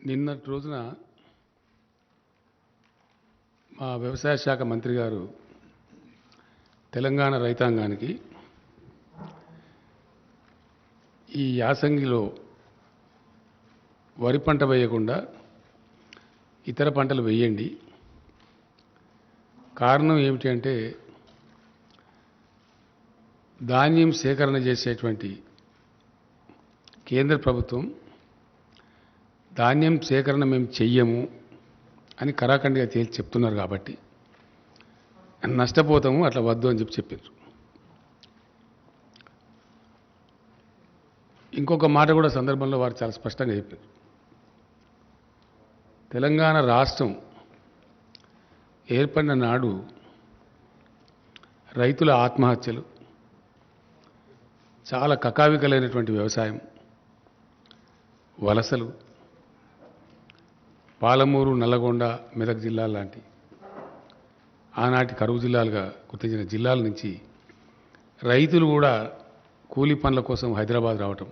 నిన్నటి రోజున మా వ్యవసాయ శాఖ మంత్రి గారు తెలంగాణ రైతాంగానికి ఈ యాసంగిలో వరి పంట వేయకుండా ఇతర పంటలు వేయండి. కారణం ఏమిటి అంటే ధాన్యం సేకరణ చేసేటువంటి కేంద్ర ప్రభుత్వం ధాన్యం సేకరణ మేము చెయ్యము అని కరాఖండిగా తేల్చి చెప్తున్నారు కాబట్టి నష్టపోతాము, అట్లా వద్దు అని చెప్పారు. ఇంకొక మాట కూడా సందర్భంలో వారు చాలా స్పష్టంగా చెప్పారు. తెలంగాణ రాష్ట్రం ఏర్పడిన నాడు రైతుల ఆత్మహత్యలు, చాలా కకావికలైనటువంటి వ్యవసాయం, వలసలు, పాలమూరు, నల్లగొండ, మెదక్ జిల్లాల లాంటి ఆనాటి కరువు జిల్లాలుగా గుర్తించిన జిల్లాల నుంచి రైతులు కూడా కూలీ పనుల కోసం హైదరాబాద్ రావటం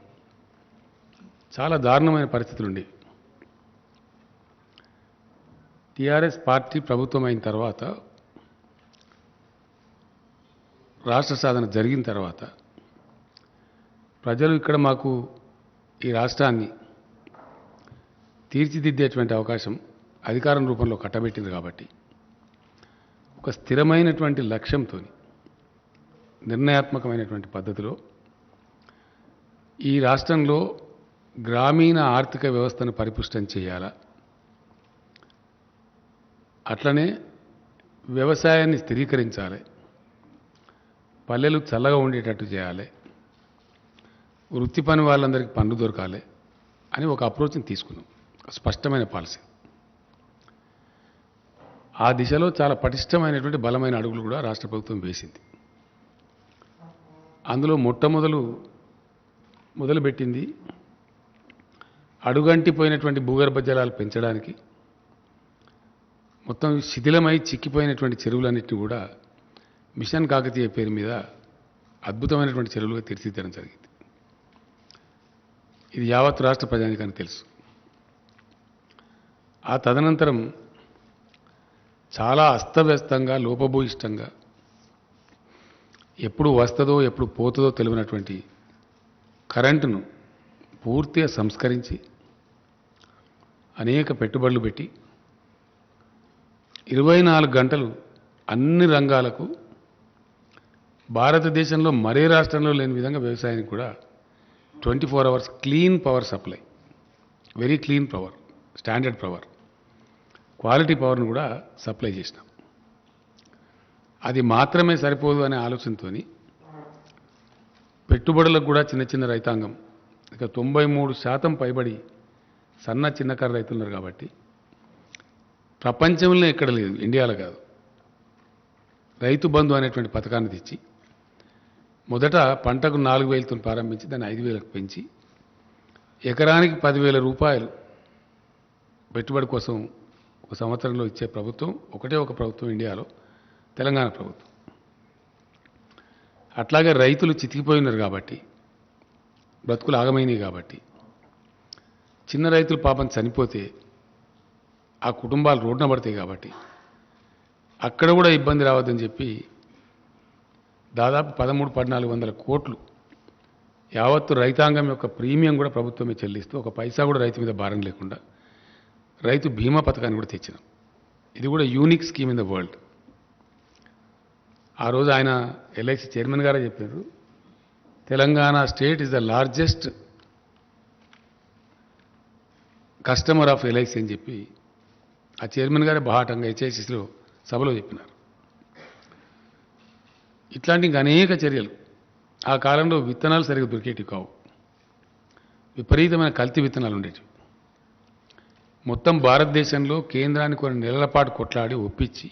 చాలా దారుణమైన పరిస్థితులు ఉండేవి. టీఆర్ఎస్ పార్టీ ప్రభుత్వం అయిన తర్వాత, రాష్ట్ర సాధన జరిగిన తర్వాత ప్రజలు ఇక్కడ మాకు ఈ రాష్ట్రాన్ని తీర్చిదిద్దేటువంటి అవకాశం అధికారం రూపంలో కట్టబెట్టింది కాబట్టి ఒక స్థిరమైనటువంటి లక్ష్యంతో నిర్ణయాత్మకమైనటువంటి పద్ధతిలో ఈ రాష్ట్రంలో గ్రామీణ ఆర్థిక వ్యవస్థను పరిపుష్టం చేయాలా, అట్లనే వ్యవసాయాన్ని స్థిరీకరించాలి, పల్లెలు చల్లగా ఉండేటట్టు చేయాలి, వృత్తి పని వాళ్ళందరికీ పనులు దొరకాలి అని ఒక అప్రోచ్ని తీసుకున్నాం. స్పష్టమైన పాలసీ. ఆ దిశలో చాలా పటిష్టమైనటువంటి బలమైన అడుగులు కూడా రాష్ట్ర ప్రభుత్వం వేసింది. అందులో మొదలుపెట్టింది అడుగంటిపోయినటువంటి భూగర్భ జలాలు పెంచడానికి, మొత్తం శిథిలమై చిక్కిపోయినటువంటి చెరువులన్నింటినీ కూడా మిషన్ కాకతీయ పేరు మీద అద్భుతమైనటువంటి చెరువులుగా తీర్చిదిద్దడం జరిగింది. ఇది యావత్ రాష్ట్ర ప్రజానికానికి తెలుసు. ఆ తదనంతరం చాలా అస్తవ్యస్తంగా, లోపభూయిష్టంగా, ఎప్పుడు వస్తుందో ఎప్పుడు పోతుందో తెలియనటువంటి కరెంటును పూర్తిగా సంస్కరించి అనేక పెట్టుబడులు పెట్టి 24 గంటలు అన్ని రంగాలకు భారతదేశంలో మరే రాష్ట్రంలో లేని విధంగా వ్యవసాయానికి కూడా 24 hours clean power supply, very clean power, standard power, quality పవర్ను కూడా సప్లై చేసినాం. అది మాత్రమే సరిపోదు అనే ఆలోచనతో పెట్టుబడులకు కూడా చిన్న చిన్న రైతాంగం, ఇక 93% పైబడి సన్న చిన్నకారు రైతులు ఉన్నారు కాబట్టి ప్రపంచంలో ఎక్కడ లేదు, ఇండియాలో కాదు, రైతు బంధు అనేటువంటి పథకాన్ని తెచ్చి మొదట పంటకు 4,000తో ప్రారంభించి దాన్ని 5,000కు పెంచి ఎకరానికి 10,000 రూపాయలు పెట్టుబడి కోసం ఒక సంవత్సరంలో ఇచ్చే ప్రభుత్వం ఒకటే ఒక ప్రభుత్వం ఇండియాలో, తెలంగాణ ప్రభుత్వం. అట్లాగే రైతులు చితికిపోయినారు కాబట్టి, బ్రతుకులు ఆగమైనవి కాబట్టి, చిన్న రైతులు పాపం చనిపోతే ఆ కుటుంబాలు రోడ్డున పడతాయి కాబట్టి అక్కడ కూడా ఇబ్బంది రావద్దని చెప్పి దాదాపు 1300-1400 కోట్లు యావత్తు రైతాంగం యొక్క ప్రీమియం కూడా ప్రభుత్వమే చెల్లిస్తూ ఒక పైసా కూడా రైతు మీద భారం లేకుండా రైతు బీమా పథకాన్ని కూడా తెచ్చినాం. ఇది కూడా unique scheme in the world. ఆ రోజు ఆయన ఎల్ఐసి చైర్మన్ గారే చెప్పారు, Telangana state is the largest customer of LIC అని చెప్పి ఆ చైర్మన్ గారే బాహాటంగా హెచ్ఐసిలో సభలో చెప్పినారు. ఇట్లాంటి ఇంకా అనేక చర్యలు. ఆ కాలంలో విత్తనాలు సరిగ్గా దొరికేటివి కావు, విపరీతమైన కల్తీ విత్తనాలు ఉండేటివి. మొత్తం భారతదేశంలో కేంద్రాన్ని కొన్ని నెలల పాటు కొట్లాడి ఒప్పించి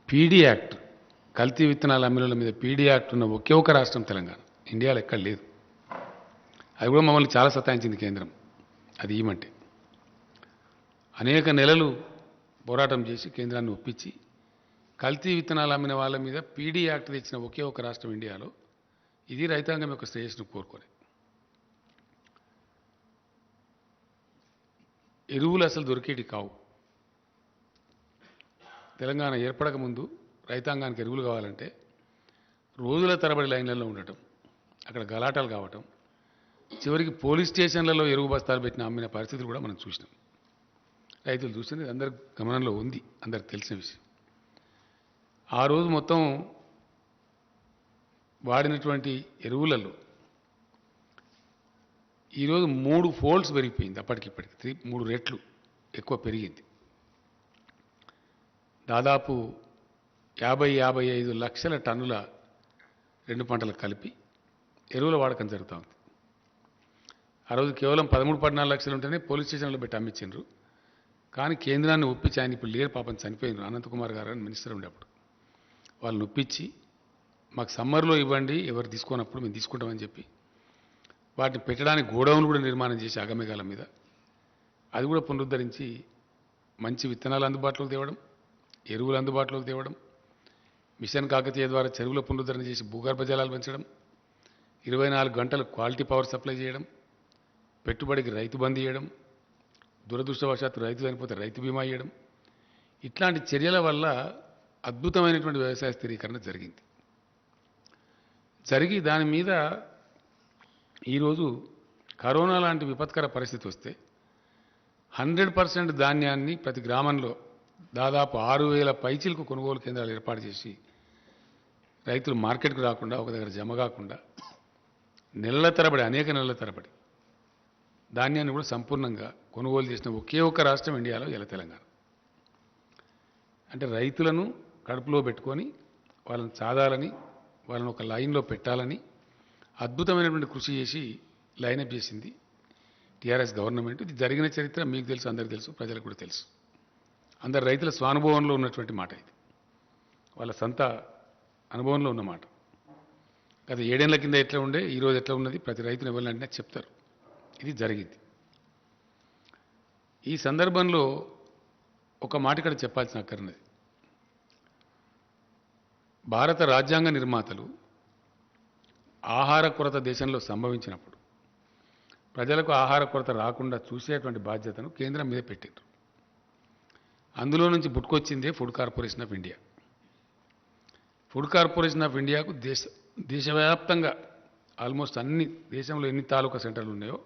పీడీ యాక్ట్, కల్తీ విత్తనాల అమ్మిల మీద పీడీ యాక్ట్ ఉన్న ఒకే ఒక రాష్ట్రం తెలంగాణ, ఇండియాలో ఎక్కడ లేదు. అది కూడా మమ్మల్ని చాలా సతాయించింది కేంద్రం అది ఏమంటే. అనేక నెలలు పోరాటం చేసి కేంద్రాన్ని ఒప్పించి కల్తీ విత్తనాలు అమ్మిన వాళ్ళ మీద పీడీ యాక్ట్ తెచ్చిన ఒకే ఒక రాష్ట్రం ఇండియాలో. ఇది రైతాంగం యొక్క శ్రేయస్సును కోరుకోలేదు. ఎరువులు అసలు దొరికేటి కావు. తెలంగాణ ఏర్పడక ముందు రైతాంగానికి ఎరువులు కావాలంటే రోజుల తరబడి లైన్లలో ఉండటం, అక్కడ గలాటాలు కావటం, చివరికి పోలీస్ స్టేషన్లలో ఎరువు బస్తాలు పెట్టిన అమ్మిన పరిస్థితులు కూడా మనం చూసినాం. రైతులు చూసింది అందరి గమనంలో ఉంది, అందరికి తెలిసిన విషయం. ఆ రోజు మొత్తం వాడినటువంటి ఎరువులలో ఈరోజు 3 ఫోల్డ్స్ పెరిగిపోయింది. అప్పటికిప్పటికి 3 రెట్లు ఎక్కువ పెరిగింది. దాదాపు 50-55 లక్షల టన్నుల 2 పంటలకు కలిపి ఎరువుల వాడకం జరుగుతూ ఉంది. ఆ రోజు కేవలం 13-14 లక్షలు ఉంటేనే పోలీస్ స్టేషన్లో పెట్టి అమ్మించారు. కానీ కేంద్రాన్ని ఒప్పించి, ఆయన ఇప్పుడు లేరు పాపం, చనిపోయినారు, అనంతకుమార్ గారు అని మినిస్టర్ ఉండేప్పుడు, వాళ్ళని ఒప్పించి మాకు సమ్మర్లో ఇవ్వండి, ఎవరు తీసుకున్నప్పుడు మేము తీసుకుంటామని చెప్పి వాటిని పెట్టడానికి గోడౌన్లు కూడా నిర్మాణం చేసి అగమేఘాల మీద అది కూడా పునరుద్ధరించి మంచి విత్తనాలు అందుబాటులోకి తేవడం, ఎరువులు అందుబాటులోకి తేవడం, మిషన్ కాకతీయ ద్వారా చెరువుల పునరుద్ధరణ చేసి భూగర్భ జలాలు పెంచడం, 24 గంటలు క్వాలిటీ పవర్ సప్లై చేయడం, పెట్టుబడికి రైతు బంద్ చేయడం, దురదృష్టవశాత్తు రైతు చనిపోతే రైతు బీమా ఇవ్వడం, ఇట్లాంటి చర్యల వల్ల అద్భుతమైనటువంటి వ్యవసాయ స్థిరీకరణ జరిగి దాని మీద ఈరోజు కరోనా లాంటి విపత్కర పరిస్థితి వస్తే 100% ధాన్యాన్ని ప్రతి గ్రామంలో దాదాపు 6,000 పైచీలకు కొనుగోలు కేంద్రాలు ఏర్పాటు చేసి రైతులు మార్కెట్కు రాకుండా ఒక దగ్గర జమ కాకుండా నెలల తరబడి, అనేక నెలల తరబడి ధాన్యాన్ని కూడా సంపూర్ణంగా కొనుగోలు చేసిన ఒకే ఒక్క రాష్ట్రం ఇండియాలో ఇలా తెలంగాణ. అంటే రైతులను కడుపులో పెట్టుకొని వాళ్ళని చాదాలని, వాళ్ళని ఒక లైన్లో పెట్టాలని అద్భుతమైనటువంటి కృషి చేసి లైనప్ చేసింది టీఆర్ఎస్ గవర్నమెంట్. ఇది జరిగిన చరిత్ర మీకు తెలుసు, అందరికీ తెలుసు, ప్రజలకు కూడా తెలుసు. అందరు రైతుల స్వానుభవంలో ఉన్నటువంటి మాట ఇది, వాళ్ళ సొంత అనుభవంలో ఉన్న మాట. గత 7 ఏళ్ల కింద ఎట్లా ఉండే, ఈరోజు ఎట్లా ఉన్నది ప్రతి రైతుని ఎవరినంటే చెప్తారు. ఇది జరిగింది. ఈ సందర్భంలో ఒక మాట ఇక్కడ చెప్పాల్సిన అక్కర్నది. భారత రాజ్యాంగ నిర్మాతలు ఆహార కొరత దేశంలో సంభవించినప్పుడు ప్రజలకు ఆహార కొరత రాకుండా చూసేటువంటి బాధ్యతను కేంద్రం మీద పెట్టారు. అందులో నుంచి పుట్టుకొచ్చిందే food corporation of India. Food corporation of ఇండియాకు దేశవ్యాప్తంగా ఆల్మోస్ట్ అన్ని, దేశంలో ఎన్ని తాలూకా సెంటర్లు ఉన్నాయో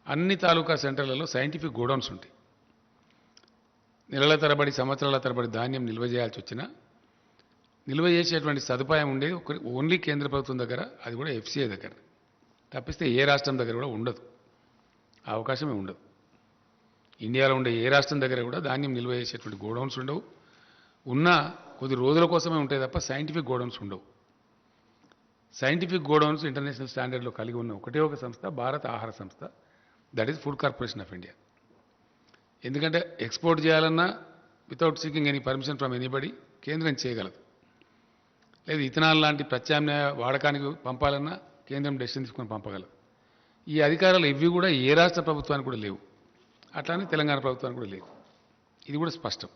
అన్ని తాలూకా సెంటర్లలో సైంటిఫిక్ గోడౌన్స్ ఉంటాయి. నెలల తరబడి, సంవత్సరాల తరబడి ధాన్యం నిల్వ చేయాల్సి వచ్చినా నిల్వ చేసేటువంటి సదుపాయం ఉండేది ఓన్లీ కేంద్ర ప్రభుత్వం దగ్గర, అది కూడా ఎఫ్సీఐ దగ్గర. తప్పిస్తే ఏ రాష్ట్రం దగ్గర కూడా ఉండదు, ఆ అవకాశమే ఉండదు. ఇండియాలో ఉండే ఏ రాష్ట్రం దగ్గర కూడా ధాన్యం నిల్వ చేసేటువంటి గోడౌన్స్ ఉండవు. ఉన్న కొద్ది రోజుల కోసమే ఉంటాయి తప్ప సైంటిఫిక్ గోడౌన్స్ ఉండవు. సైంటిఫిక్ గోడౌన్స్ ఇంటర్నేషనల్ స్టాండర్డ్లో కలిగి ఉన్న ఒకటే ఒక సంస్థ భారత ఆహార సంస్థ, that is food corporation of India. ఎందుకంటే ఎక్స్పోర్ట్ చేయాలన్నా without seeking any permission from anybody కేంద్రం చేయగలదు. లేదు ఇథనాల్ లాంటి ప్రత్యామ్నాయ వాడకానికి పంపాలన్నా కేంద్రం డెసిషన్ తీసుకొని పంపగలదు. ఈ అధికారాలు ఇవి కూడా ఏ రాష్ట్ర ప్రభుత్వానికి కూడా లేవు, అట్లానే తెలంగాణ ప్రభుత్వానికి కూడా లేవు. ఇది కూడా స్పష్టం.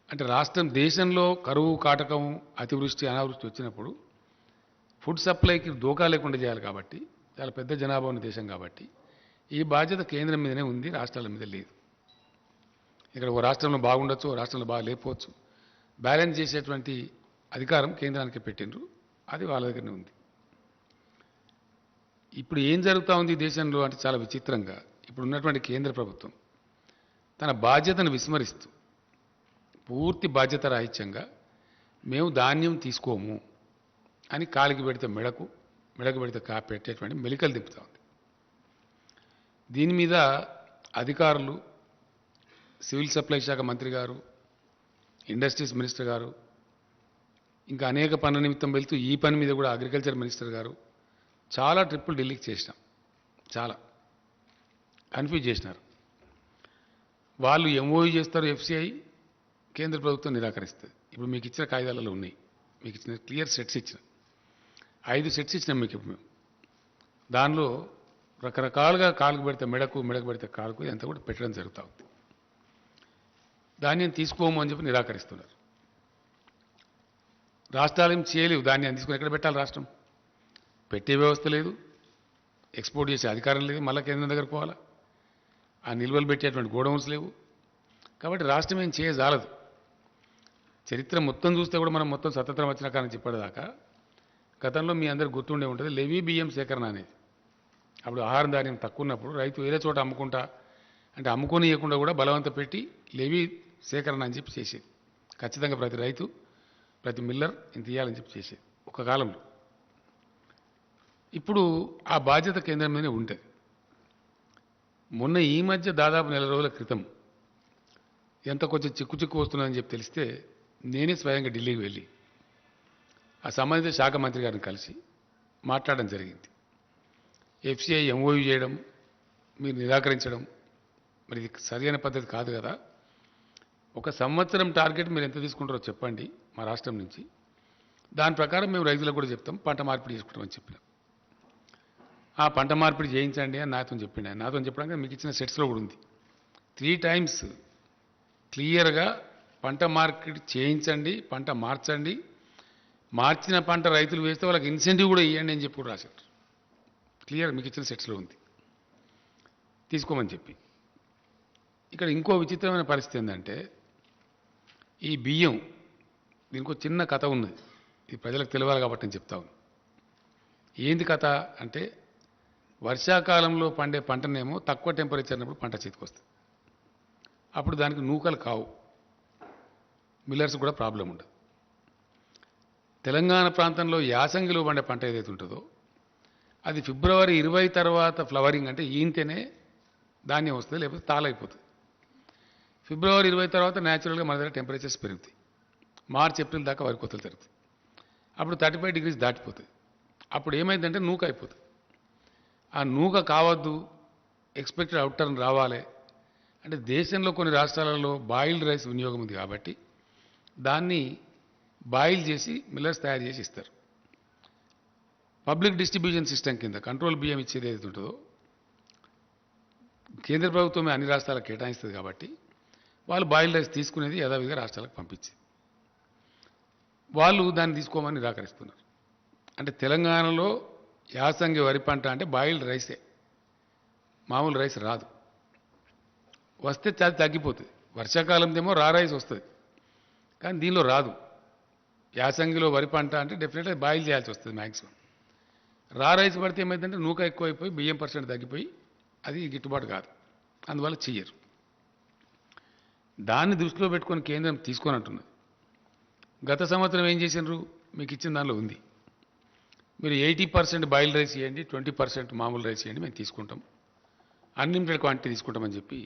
అంటే రాష్ట్రం, దేశంలో కరువు కాటకం, అతివృష్టి, అనావృష్టి వచ్చినప్పుడు ఫుడ్ సప్లైకి దోకా లేకుండా చేయాలి కాబట్టి, చాలా పెద్ద జనాభా ఉన్న దేశం కాబట్టి ఈ బాధ్యత కేంద్రం మీదనే ఉంది, రాష్ట్రాల మీద లేదు. ఇక్కడ ఒక రాష్ట్రంలో బాగుండొచ్చు, ఒక రాష్ట్రంలో బాగా లేకపోవచ్చు. బ్యాలెన్స్ చేసేటువంటి అధికారం కేంద్రానికి పెట్టిండ్రు, అది వాళ్ళ దగ్గరనే ఉంది. ఇప్పుడు ఏం జరుగుతూ ఉంది దేశంలో అంటే చాలా విచిత్రంగా, ఇప్పుడు ఉన్నటువంటి కేంద్ర ప్రభుత్వం తన బాధ్యతను విస్మరిస్తూ పూర్తి బాధ్యత రాహిత్యంగా మేము ధాన్యం తీసుకోము అని కాలికి పెడితే మెడకు పెడితే పెట్టేటువంటి మెలికలు దింపుతూ ఉంది. దీని మీద అధికారులు, సివిల్ సప్లై శాఖ మంత్రి గారు, ఇండస్ట్రీస్ మినిస్టర్ గారు, ఇంకా అనేక పనుల నిమిత్తం వెళ్తూ ఈ పని మీద కూడా అగ్రికల్చర్ మినిస్టర్ గారు చాలా ట్రిప్పులు ఢిల్లీకి చేసినాం, చాలా కన్ఫ్యూజ్ చేసినారు. వాళ్ళు ఎంఓయూ చేస్తారు, ఎఫ్సిఐ, కేంద్ర ప్రభుత్వం నిరాకరిస్తుంది. ఇప్పుడు మీకు ఇచ్చిన కాగితాలలో ఉన్నాయి, మీకు ఇచ్చిన క్లియర్ సెట్స్ ఇచ్చిన 5 సెట్స్ ఇచ్చినాం మీకు. ఇప్పుడు మేము దానిలో రకరకాలుగా కాలుకు పెడితే మెడకు పెడితే కాలుకు ఇదంతా కూడా పెట్టడం జరుగుతూ ఉంది. ధాన్యం తీసుకోము అని చెప్పి నిరాకరిస్తున్నారు. రాష్ట్రాలు ఏం చేయలేవు, ధాన్యాన్ని తీసుకుని ఎక్కడ పెట్టాలి? రాష్ట్రం పెట్టే వ్యవస్థ లేదు, ఎక్స్పోర్ట్ చేసే అధికారం లేదు, మళ్ళీ కేంద్రం దగ్గర పోవాలా. ఆ నిల్వలు పెట్టేటువంటి గోడౌన్స్ లేవు. కాబట్టి రాష్ట్రం ఏం చేయజాలదు. చరిత్ర మొత్తం చూస్తే కూడా మనం మొత్తం స్వతంత్రం వచ్చిన కానీ చెప్పేదాకా గతంలో మీ అందరికి గుర్తుండే ఉంటుంది లెవీ బియ్యం సేకరణ అనేది. అప్పుడు ఆహారం ధాన్యం తక్కువ ఉన్నప్పుడు రైతు వేరే చోట అమ్ముకుంటా అంటే అమ్ముకొని ఇవ్వకుండా కూడా బలవంత పెట్టి లెవీ సేకరణ అని చెప్పి చేసేది. ఖచ్చితంగా ప్రతి రైతు ప్రతి మిల్లర్ ఇంత ఇవ్వాలని చెప్పి చేసేది ఒక కాలంలో. ఇప్పుడు ఆ బాధ్యత కేంద్రం మీదనే ఉంటుంది. మొన్న ఈ మధ్య దాదాపు నెల రోజుల క్రితం ఎంత కొంచెం చిక్కు వస్తుందని చెప్పి తెలిస్తే నేనే స్వయంగా ఢిల్లీకి వెళ్ళి ఆ సంబంధిత శాఖ మంత్రి గారిని కలిసి మాట్లాడడం జరిగింది. ఎఫ్సిఐ ఎంఓయూ చేయడం మీరు నిరాకరించడం మరి ఇది సరైన పద్ధతి కాదు కదా. ఒక సంవత్సరం టార్గెట్ మీరు ఎంత తీసుకుంటారో చెప్పండి మా రాష్ట్రం నుంచి, దాని ప్రకారం మేము రైతులకు కూడా చెప్తాం పంట మార్పిడి చేసుకుంటామని చెప్పినాం. ఆ పంట మార్పిడి చేయించండి అని నాతో చెప్పిండు. ఆయన నాతో చెప్పడానికి మీకు ఇచ్చిన సెట్స్లో కూడా ఉంది. 3 times క్లియర్గా పంట మార్పిడి చేయించండి, పంట మార్చండి, మార్చిన పంట రైతులు వేస్తే వాళ్ళకి ఇన్సెంటివ్ కూడా ఇవ్వండి అని చెప్పి కూడా రాశారు. క్లియర్ మీకు ఇచ్చిన సెట్స్లో ఉంది, తీసుకోమని చెప్పి. ఇక్కడ ఇంకో విచిత్రమైన పరిస్థితి ఏంటంటే ఈ బియ్యం దీనికి ఒక చిన్న కథ ఉన్నది. ఇది ప్రజలకు తెలియాలి కాబట్టి నేను చెప్తా ఉన్నాను. ఏంది కథ అంటే వర్షాకాలంలో పండే పంటనేమో తక్కువ టెంపరేచర్ ఉన్నప్పుడు పంట చేతికి వస్తుంది. అప్పుడు దానికి నూకలు కావు, మిల్లర్స్ కూడా ప్రాబ్లం ఉండదు. తెలంగాణ ప్రాంతంలో యాసంగిలో పండే పంట ఏదైతే ఉంటుందో అది ఫిబ్రవరి 20 తర్వాత ఫ్లవరింగ్ అంటే ఈంతేనే ధాన్యం వస్తుంది, లేకపోతే తాళైపోతుంది. ఫిబ్రవరి 20 తర్వాత న్యాచురల్గా మన దగ్గర టెంపరేచర్స్ పెరుగుతాయి. మార్చ్ ఏప్రిల్ దాకా వరి కోతలు జరుగుతాయి. అప్పుడు 35 degrees దాటిపోతుంది. అప్పుడు ఏమైందంటే నూక అయిపోతుంది. ఆ నూక కావద్దు, ఎక్స్పెక్టెడ్ అవుట్టర్న్ రావాలి అంటే దేశంలో కొన్ని రాష్ట్రాలలో బాయిల్డ్ రైస్ వినియోగం ఉంది కాబట్టి దాన్ని బాయిల్ చేసి మిల్లర్స్ తయారు చేసి ఇస్తారు. పబ్లిక్ డిస్ట్రిబ్యూషన్ సిస్టమ్ కింద కంట్రోల్ బియ్యం ఇచ్చేది ఏదైతే ఉంటుందో కేంద్ర ప్రభుత్వమే అన్ని రాష్ట్రాలకు కేటాయిస్తుంది కాబట్టి వాళ్ళు బాయిల్డ్ రైస్ తీసుకునేది యథావిధిగా రాష్ట్రాలకు పంపించి వాళ్ళు దాన్ని తీసుకోమని నిరాకరిస్తున్నారు. అంటే తెలంగాణలో యాసంగి వరి పంట అంటే బాయిల్డ్ రైసే, మామూలు రైస్ రాదు. వస్తే చాలా తగ్గిపోతుంది. వర్షాకాలందేమో రా రైస్ వస్తుంది, కానీ దీనిలో రాదు. యాసంగిలో వరి పంట అంటే డెఫినెట్గా బాయిల్ చేయాల్సి వస్తుంది మ్యాక్సిమం. రా రైస్ పడితే ఏమైందంటే నూక ఎక్కువైపోయి బియ్యం % తగ్గిపోయి అది గిట్టుబాటు కాదు, అందువల్ల చెయ్యరు. దాన్ని దృష్టిలో పెట్టుకొని కేంద్రం తీసుకొని అంటున్నది. గత సంవత్సరం ఏం చేసినారు మీకు ఇచ్చిన దానిలో ఉంది, మీరు 80% బాయిల్డ్ రైస్ ఇవ్వండి, 20% మామూలు రైస్ ఇవ్వండి, మేము తీసుకుంటాం, అన్లిమిటెడ్ క్వాంటిటీ తీసుకుంటామని చెప్పి